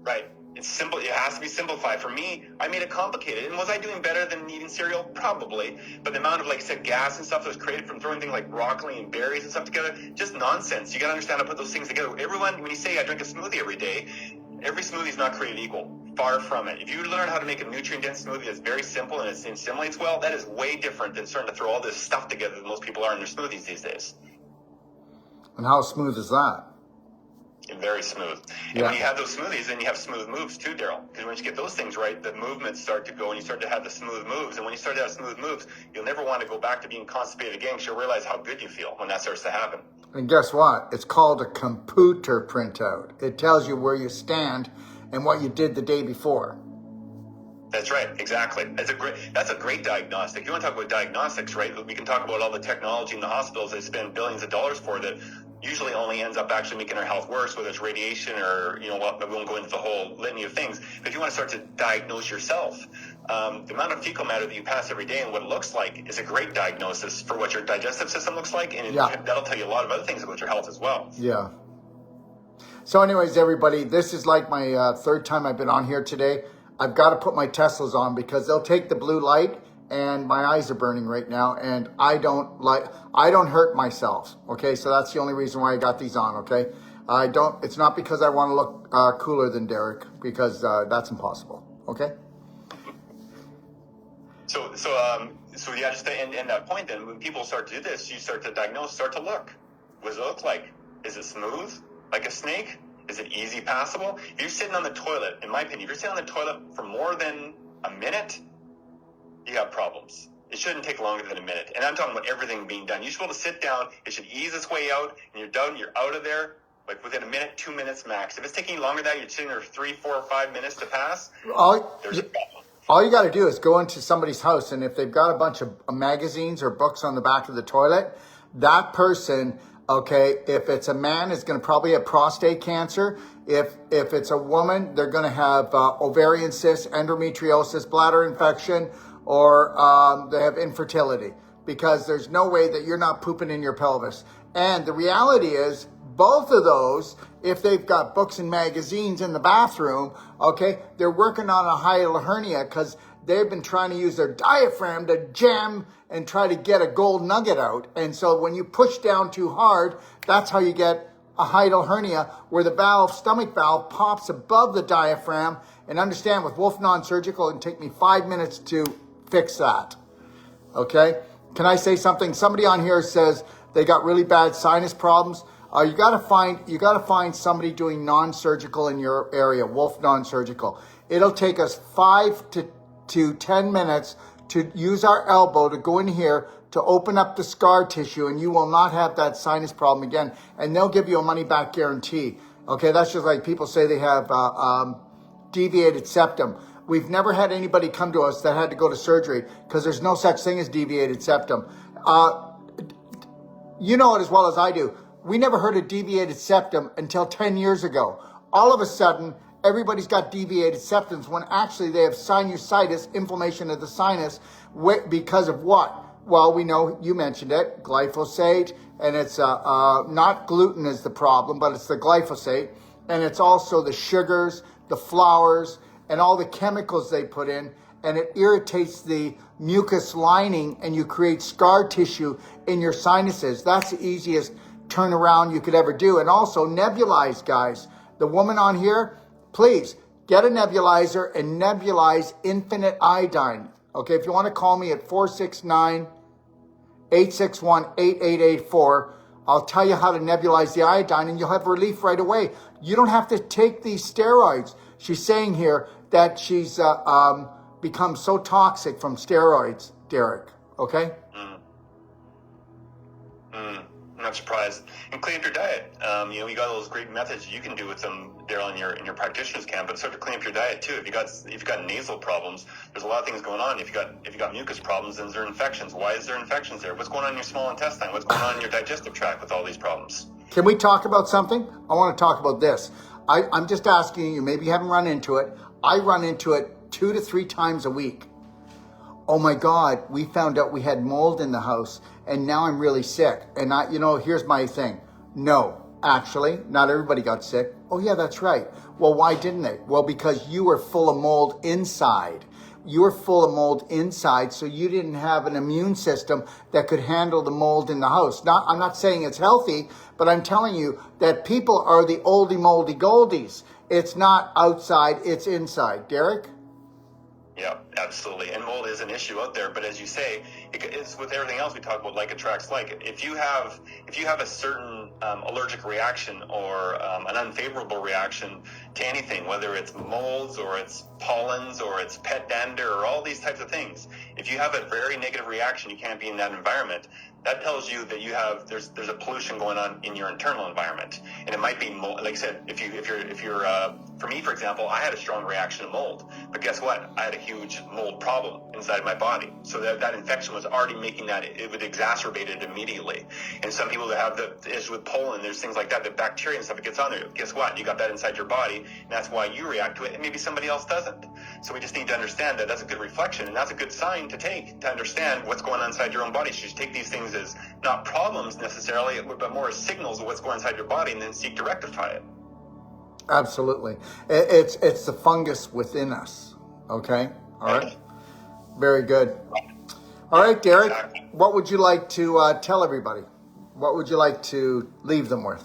Right. It's simple. It has to be simplified. For me, I made it complicated. And was I doing better than eating cereal? Probably. But the amount of, gas and stuff that was created from throwing things like broccoli and berries and stuff together, just nonsense. You got to understand how to put those things together. Everyone, when you say I drink a smoothie every day, every smoothie is not created equal. Far from it. If you learn how to make a nutrient-dense smoothie that's very simple and it assimilates well, that is way different than starting to throw all this stuff together that most people are in their smoothies these days. And how smooth is that? Very smooth. And when you have those smoothies, then you have smooth moves too, Daryl. Because once you get those things right, the movements start to go, and you start to have the smooth moves. And when you start to have smooth moves, you'll never want to go back to being constipated again, because you'll realize how good you feel when that starts to happen. And guess what? It's called a computer printout. It tells you where you stand and what you did the day before. That's right, exactly. That's a great diagnostic. You want to talk about diagnostics, right? We can talk about all the technology in the hospitals they spend billions of dollars for that usually only ends up actually making our health worse, whether it's radiation or, we won't go into the whole litany of things. But if you want to start to diagnose yourself, the amount of fecal matter that you pass every day and what it looks like is a great diagnosis for what your digestive system looks like. And that'll tell you a lot of other things about your health as well. Yeah. So anyways, everybody, this is like my third time I've been on here today. I've got to put my Teslas on because they'll take the blue light, and my eyes are burning right now, and I don't hurt myself. Okay, so that's the only reason why I got these on. Okay, it's not because I want to look cooler than Derek, because that's impossible. Okay. So yeah, just to end that point, then when people start to do this, you start to diagnose, start to look. What does it look like? Is it smooth like a snake? Is it easy passable? If you're sitting on the toilet, in my opinion, if you're sitting on the toilet for more than a minute, you have problems. It shouldn't take longer than a minute. And I'm talking about everything being done. You should be able to sit down. It should ease its way out, and you're done. You're out of there like within a minute, 2 minutes max. If it's taking longer than that, you're sitting there 3, 4, or 5 minutes to pass, there's a problem. All you got to do is go into somebody's house, and if they've got a bunch of magazines or books on the back of the toilet, that person... Okay, if it's a man, it's going to probably have prostate cancer. If it's a woman, they're going to have ovarian cysts, endometriosis, bladder infection, or they have infertility, because there's no way that you're not pooping in your pelvis. And the reality is, both of those, if they've got books and magazines in the bathroom, okay, they're working on a hiatal hernia because they've been trying to use their diaphragm to jam and try to get a gold nugget out. And so when you push down too hard, that's how you get a hiatal hernia, where the stomach valve pops above the diaphragm. And understand, with Wolf Non-Surgical, it can take me 5 minutes to fix that. Okay? Can I say something? Somebody on here says they got really bad sinus problems. You gotta find somebody doing non-surgical in your area, Wolf Non-Surgical. It'll take us 5 to 10 minutes to use our elbow to go in here to open up the scar tissue, and you will not have that sinus problem again. And they'll give you a money back guarantee. Okay, that's just like people say they have deviated septum. We've never had anybody come to us that had to go to surgery, because there's no such thing as deviated septum. You know it as well as I do. We never heard of deviated septum until 10 years ago. All of a sudden, everybody's got deviated septums, when actually they have sinusitis, inflammation of the sinus, because of what? Well, we know, you mentioned it, glyphosate, and it's not gluten is the problem, but it's the glyphosate, and it's also the sugars, the flours, and all the chemicals they put in, and it irritates the mucus lining, and you create scar tissue in your sinuses. That's the easiest turnaround you could ever do. And also nebulize, guys. The woman on here, please get a nebulizer and nebulize infinite iodine. Okay, if you want to call me at 469-861-8884, I'll tell you how to nebulize the iodine, and you'll have relief right away. You don't have to take these steroids. She's saying here that she's become so toxic from steroids, Derek. Okay? I'm not surprised. And clean up your diet. You got all those great methods you can do with them, Daryl, in your practitioner's camp. But start to clean up your diet too. If you've got nasal problems, there's a lot of things going on. If you got mucus problems, then there are infections. Why is there infections there? What's going on in your small intestine? What's going on in your digestive tract with all these problems? Can we talk about something? I want to talk about this. I'm just asking you. Maybe you haven't run into it. I run into it 2 to 3 times a week. Oh my God, we found out we had mold in the house, and now I'm really sick. And here's my thing. No, actually, not everybody got sick. Oh yeah, that's right. Well, why didn't they? Well, because you were full of mold inside. You were full of mold inside, so you didn't have an immune system that could handle the mold in the house. I'm not saying it's healthy, but I'm telling you that people are the oldie moldy goldies. It's not outside, it's inside. Derek? Yeah, absolutely. And mold is an issue out there, but as you say, it's with everything else we talk about, like attracts like. If you have a certain allergic reaction or an unfavorable reaction to anything, whether it's molds or it's pollens or it's pet dander or all these types of things. If you have a very negative reaction, you can't be in that environment. That tells you that you have there's a pollution going on in your internal environment, and it might be mold. Like I said, if you're for me, for example, I had a strong reaction to mold, but guess what? I had a huge mold problem inside my body, so that infection was already making that it would exacerbate it immediately. And some people that have the issue with pollen, there's things like that, the bacteria and stuff that gets on there. Guess what? You got that inside your body, and that's why you react to it, and maybe somebody else doesn't. So we just need to understand that that's a good reflection, and that's a good sign to take to understand what's going on inside your own body. So you should take these things as not problems necessarily, but more as signals of what's going on inside your body, and then seek to rectify it. Absolutely. It's the fungus within us. Okay. All right. Very good. All right, Derek, Exactly. what would you like to tell everybody? What would you like to leave them with?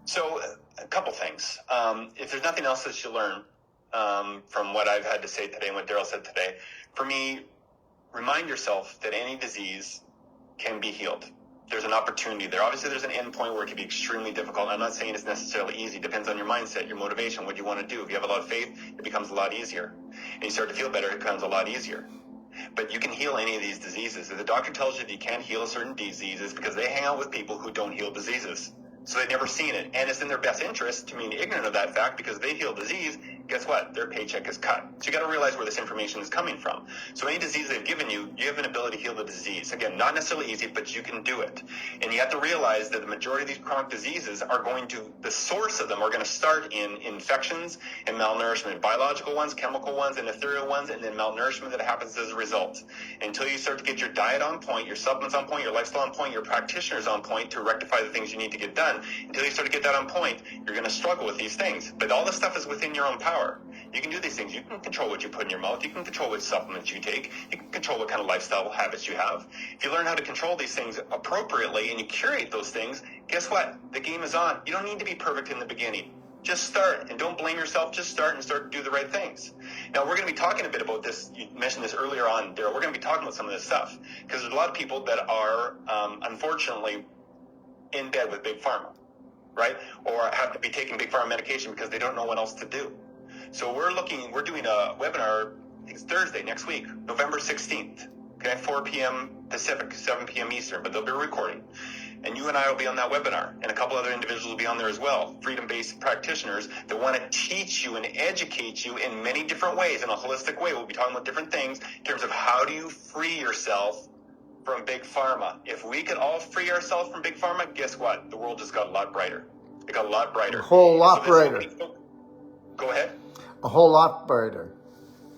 So a couple things. If there's nothing else that you learn from what I've had to say today and what Daryl said today, for me, remind yourself that any disease can be healed. There's an opportunity there. Obviously, there's an end point where it can be extremely difficult. I'm not saying it's necessarily easy. It depends on your mindset, your motivation, what you want to do. If you have a lot of faith, it becomes a lot easier. And you start to feel better, it becomes a lot easier. But you can heal any of these diseases. If the doctor tells you that you can't heal a certain disease, it's because they hang out with people who don't heal diseases. So they've never seen it. And it's in their best interest to remain ignorant of that fact, because they heal disease, guess what? Their paycheck is cut. So you got to realize where this information is coming from. So any disease they've given you, you have an ability to heal the disease. Again, not necessarily easy, but you can do it. And you have to realize that the majority of these chronic diseases are going to, the source of them are going to start in infections and malnourishment, biological ones, chemical ones, and ethereal ones, and then malnourishment that happens as a result. Until you start to get your diet on point, your supplements on point, your lifestyle on point, your practitioners on point to rectify the things you need to get done, until you start to get that on point, you're going to struggle with these things. But all this stuff is within your own power. You can do these things. You can control what you put in your mouth. You can control which supplements you take. You can control what kind of lifestyle habits you have. If you learn how to control these things appropriately and you curate those things, guess what? The game is on. You don't need to be perfect in the beginning. Just start, and don't blame yourself. Just start and start to do the right things. Now, we're going to be talking a bit about this. You mentioned this earlier on, Daryl. We're going to be talking about some of this stuff, because there's a lot of people that are, unfortunately, in bed with Big Pharma, right? Or have to be taking Big Pharma medication because they don't know what else to do. So we're doing a webinar, I think it's Thursday next week, November 16th, okay, 4 p.m. Pacific, 7 p.m. Eastern, but they'll be recording. And you and I will be on that webinar, and a couple other individuals will be on there as well, freedom-based practitioners that want to teach you and educate you in many different ways, in a holistic way. We'll be talking about different things in terms of how do you free yourself from Big Pharma. If we could all free ourselves from Big Pharma, guess what? The world just got a lot brighter. It got a lot brighter. A whole lot brighter. Go ahead. A whole lot brighter.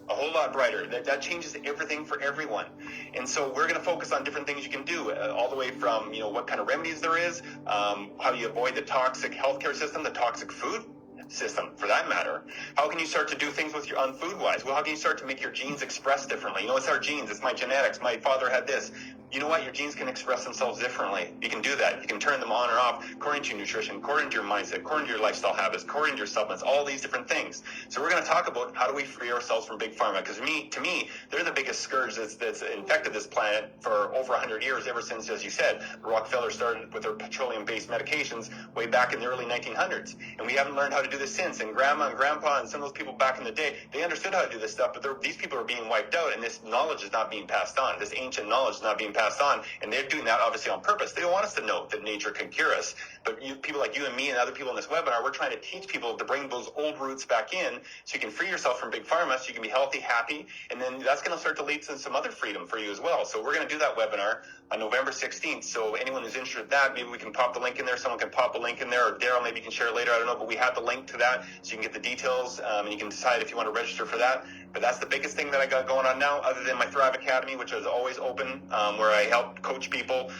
A whole lot brighter. That changes everything for everyone. And so we're going to focus on different things you can do, all the way from, what kind of remedies there is, how you avoid the toxic healthcare system, the toxic food system, for that matter. How can you start to do things with your own food-wise? Well, how can you start to make your genes express differently? It's our genes. It's my genetics. My father had this. You know what? Your genes can express themselves differently. You can do that. You can turn them on or off according to your nutrition, according to your mindset, according to your lifestyle habits, according to your supplements, all these different things. So we're going to talk about how do we free ourselves from Big Pharma, because to me, they're the biggest scourge that's infected this planet for over 100 years, ever since, as you said, Rockefeller started with their petroleum-based medications way back in the early 1900s. And we haven't learned how to do this since. And Grandma and Grandpa and some of those people back in the day, they understood how to do this stuff, but these people are being wiped out, and this knowledge is not being passed on. This ancient knowledge is not being passed on, and they're doing that obviously on purpose. They don't want us to know that nature can cure us, but people like you and me and other people in this webinar, we're trying to teach people to bring those old roots back in, so you can free yourself from Big Pharma, so you can be healthy, happy, and then that's going to start to lead to some other freedom for you as well. So we're going to do that webinar on November 16th. So anyone who's interested in that, maybe we can pop the link in there. Someone can pop a link in there, or Daryl maybe can share it later. I don't know, but we have the link to that, so you can get the details, and you can decide if you want to register for that. But that's the biggest thing that I got going on now, other than my Thrive Academy, which is always open, where I help coach people,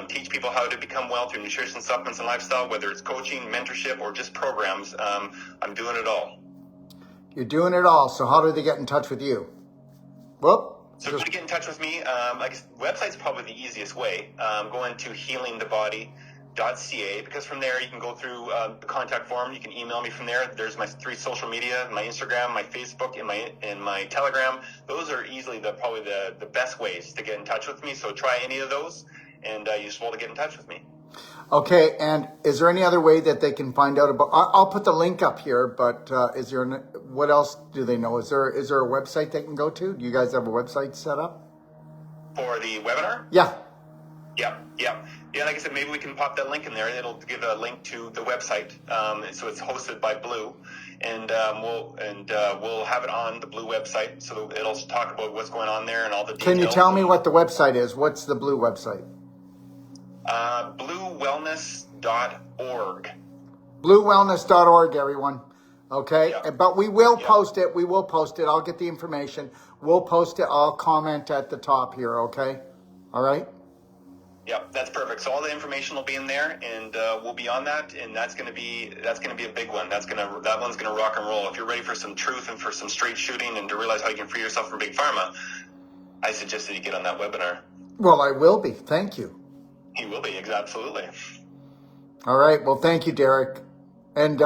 teach people how to become well through nutrition, supplements, and lifestyle, whether it's coaching, mentorship, or just programs. I'm doing it all. You're doing it all. So how do they get in touch with you? Whoop. So if you get in touch with me, website's probably the easiest way. Going to healingthebody.ca, because from there you can go through the contact form. You can email me from there. There's my 3 social media, my Instagram, my Facebook, and my Telegram. Those are easily probably the best ways to get in touch with me. So try any of those, and you just want to get in touch with me. Okay, and is there any other way that they can find out about? I'll put the link up here, but is there what else do they know? Is there a website they can go to? Do you guys have a website set up for the webinar? Yeah. Yeah, like I said, maybe we can pop that link in there. It'll give a link to the website. So it's hosted by Blue, and we'll have it on the Blue website. So it'll talk about what's going on there and all the details. Can you tell me what the website is? What's the Blue website? Bluewellness.org. Bluewellness.org, everyone. Okay, Yeah. But we will post it. We will post it. I'll get the information. We'll post it. I'll comment at the top here. Okay. All right. Yeah, that's perfect. So all the information will be in there, and we'll be on that, and that's going to be a big one. That one's gonna rock and roll. If you're ready for some truth and for some straight shooting and to realize how you can free yourself from big pharma, I suggest that you get on that webinar. Well, I will be. Thank you. He will be, absolutely. All right. Well, thank you, Derek. And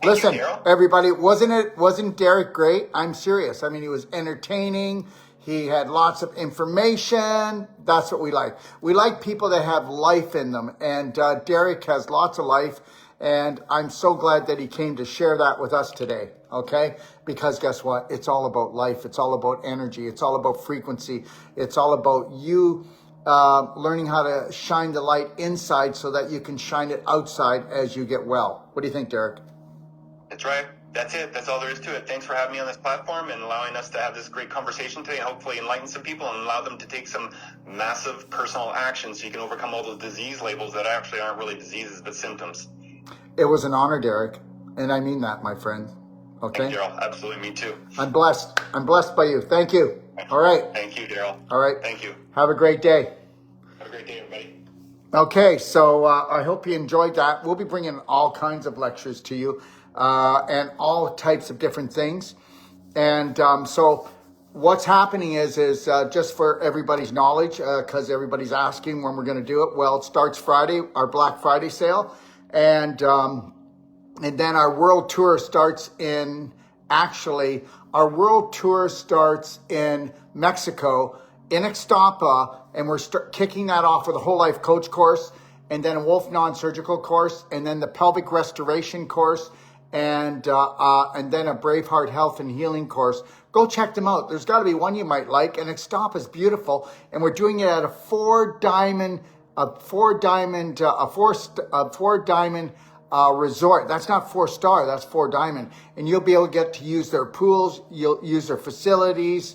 listen, you, Daryl. everybody, wasn't Derek great? I'm serious. I mean, he was entertaining. He had lots of information. That's what we like. We like people that have life in them. And Derek has lots of life. And I'm so glad that he came to share that with us today. Okay? Because guess what? It's all about life. It's all about energy. It's all about frequency. It's all about you learning how to shine the light inside so that you can shine it outside as you get well. What do you think, Derek? That's right. That's it. That's all there is to it. Thanks for having me on this platform and allowing us to have this great conversation today and hopefully enlighten some people and allow them to take some massive personal action so you can overcome all those disease labels that actually aren't really diseases but symptoms. It was an honor, Derek. And I mean that, my friend. Okay? Thank you, Daryl. Absolutely. Me too. I'm blessed. I'm blessed by you. Thank you. All right. Thank you, Daryl. All right. Thank you. Have a great day. Have a great day, everybody. Okay, so I hope you enjoyed that. We'll be bringing all kinds of lectures to you and all types of different things. And so what's happening is just for everybody's knowledge, because everybody's asking when we're going to do it. Well, it starts Friday, our Black Friday sale. And then our world tour starts in Mexico, in Ixtapa, and we're kicking that off with a whole life coach course, and then a Wolf non-surgical course, and then the pelvic restoration course, and then a Braveheart health and healing course. Go check them out. There's got to be one you might like, and Ixtapa is beautiful, and we're doing it at a four diamond resort. That's not 4-star, that's 4 diamond. And you'll be able to get to use their pools, you'll use their facilities,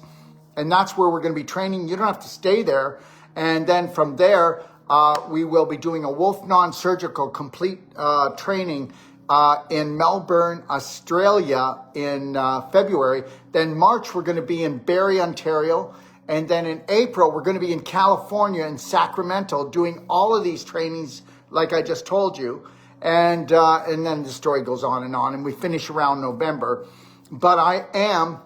and that's where we're going to be training. You don't have to stay there. And then from there, we will be doing a Wolf non-surgical complete training in Melbourne, Australia in February. Then March, we're going to be in Barrie, Ontario. And then in April, we're going to be in California, in Sacramento, doing all of these trainings like I just told you. And then the story goes on, and we finish around November. But I am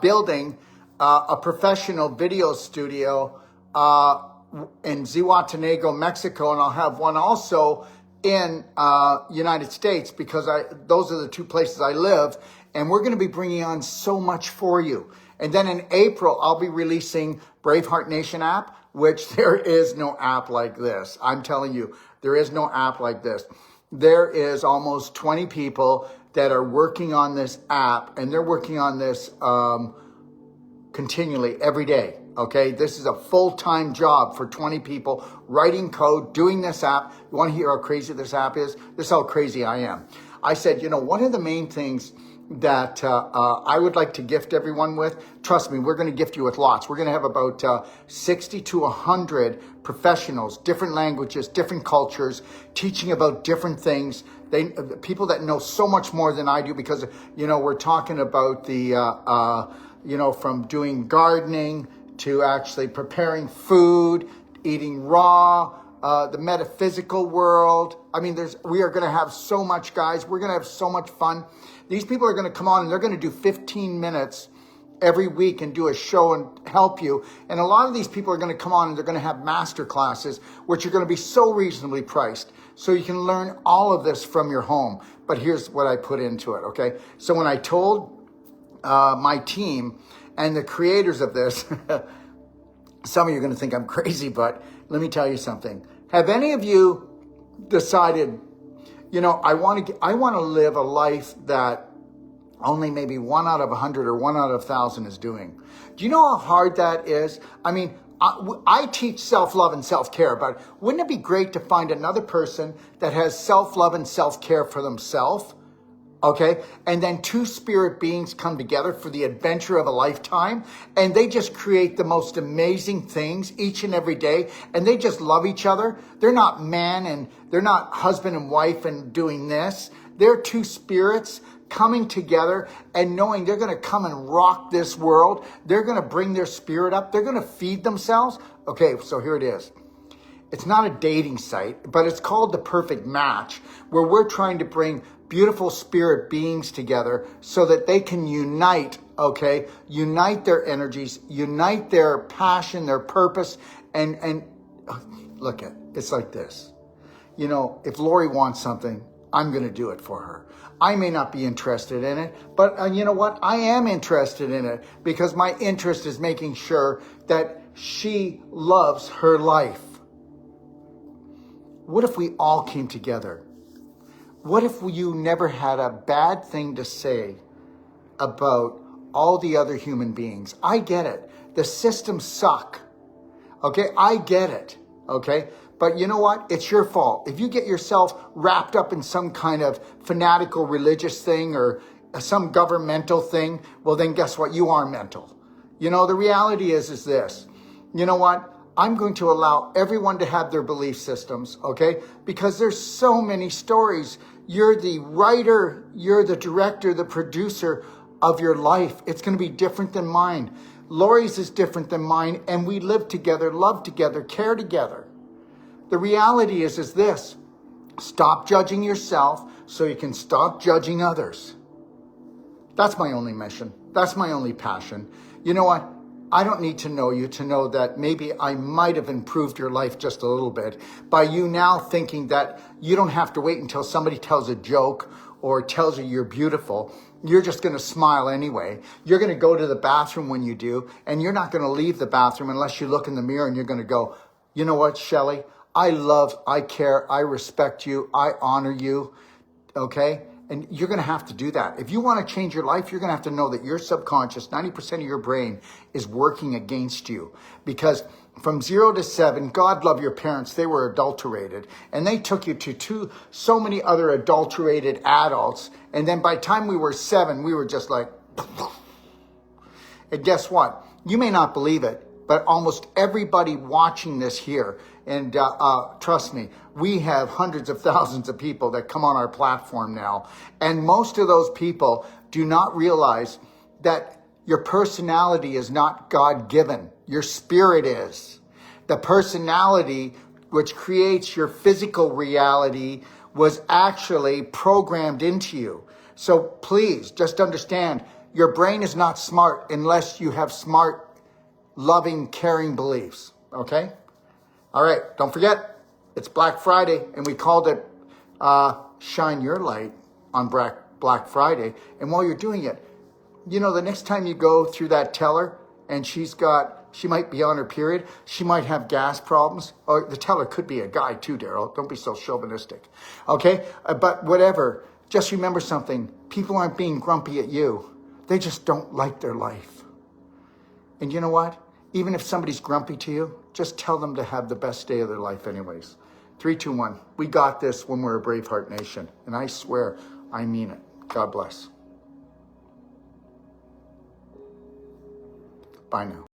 building a professional video studio in Zihuatanejo, Mexico, and I'll have one also in United States because those are the two places I live, and we're going to be bringing on so much for you. And then in April, I'll be releasing Braveheart Nation app, which there is no app like this. I'm telling you, there is no app like this. There is almost 20 people that are working on this app, and they're working on this continually every day. Okay, this is a full-time job for 20 people writing code, doing this app. You want to hear how crazy this app is? This is how crazy I am. I said, one of the main things that I would like to gift everyone with, trust me, we're going to gift you with lots. We're going to have about 60 to 100 professionals, different languages, different cultures, teaching about different things. People that know so much more than I do because, we're talking about the, from doing gardening to actually preparing food, eating raw, the metaphysical world. I mean, we are going to have so much, guys. We're going to have so much fun. These people are going to come on and they're going to do 15 minutes every week and do a show and help you. And a lot of these people are going to come on and they're going to have master classes, which are going to be so reasonably priced. So you can learn all of this from your home. But here's what I put into it, okay? So when I told my team and the creators of this, some of you are going to think I'm crazy, but let me tell you something. Have any of you decided, I want to live a life that only maybe 1 out of 100 or 1 out of 1,000 is doing? Do you know how hard that is? I mean, I teach self-love and self-care, but wouldn't it be great to find another person that has self-love and self-care for themselves? Okay, and then two spirit beings come together for the adventure of a lifetime, and they just create the most amazing things each and every day, and they just love each other. They're not man and they're not husband and wife and doing this. They're two spirits coming together and knowing they're going to come and rock this world. They're going to bring their spirit up. They're going to feed themselves. Okay, so here it is. It's not a dating site, but it's called The Perfect Match, where we're trying to bring beautiful spirit beings together so that they can unite, okay? Unite their energies, unite their passion, their purpose, and look it's like this. If Lori wants something, I'm going to do it for her. I may not be interested in it, but you know what? I am interested in it because my interest is making sure that she loves her life. What if we all came together? What if you never had a bad thing to say about all the other human beings? I get it. The systems suck. Okay, I get it. Okay, but you know what? It's your fault. If you get yourself wrapped up in some kind of fanatical religious thing or some governmental thing, well then guess what? You are mental. The reality is this. You know what? I'm going to allow everyone to have their belief systems, okay? Because there's so many stories. You're the writer, you're the director, the producer of your life. It's going to be different than mine. Lori's is different than mine, and we live together, love together, care together. The reality is this. Stop judging yourself so you can stop judging others. That's my only mission. That's my only passion. You know what? I don't need to know you to know that maybe I might have improved your life just a little bit by you now thinking that you don't have to wait until somebody tells a joke or tells you you're beautiful. You're just going to smile anyway. You're going to go to the bathroom when you do, and you're not going to leave the bathroom unless you look in the mirror and you're going to go, you know what, Shelley? I love, I care, I respect you, I honor you, okay? And you're going to have to do that. If you want to change your life, you're going to have to know that your subconscious, 90% of your brain is working against you. Because from 0 to 7, God love your parents, they were adulterated. And they took you to so many other adulterated adults. And then by the time we were 7, we were just like, and guess what? You may not believe it, but almost everybody watching this here, and trust me, we have hundreds of thousands of people that come on our platform now. And most of those people do not realize that your personality is not God-given. Your spirit is. The personality which creates your physical reality was actually programmed into you. So please just understand, your brain is not smart unless you have smart, loving, caring beliefs. Okay? All right, don't forget, it's Black Friday, and we called it Shine Your Light on Black Friday. And while you're doing it, the next time you go through that teller and she might be on her period, she might have gas problems, or the teller could be a guy too, Daryl. Don't be so chauvinistic, okay? But whatever, just remember something. People aren't being grumpy at you. They just don't like their life. And you know what? Even if somebody's grumpy to you, just tell them to have the best day of their life anyways. 3, 2, 1. We got this when we're a Braveheart Nation. And I swear, I mean it. God bless. Bye now.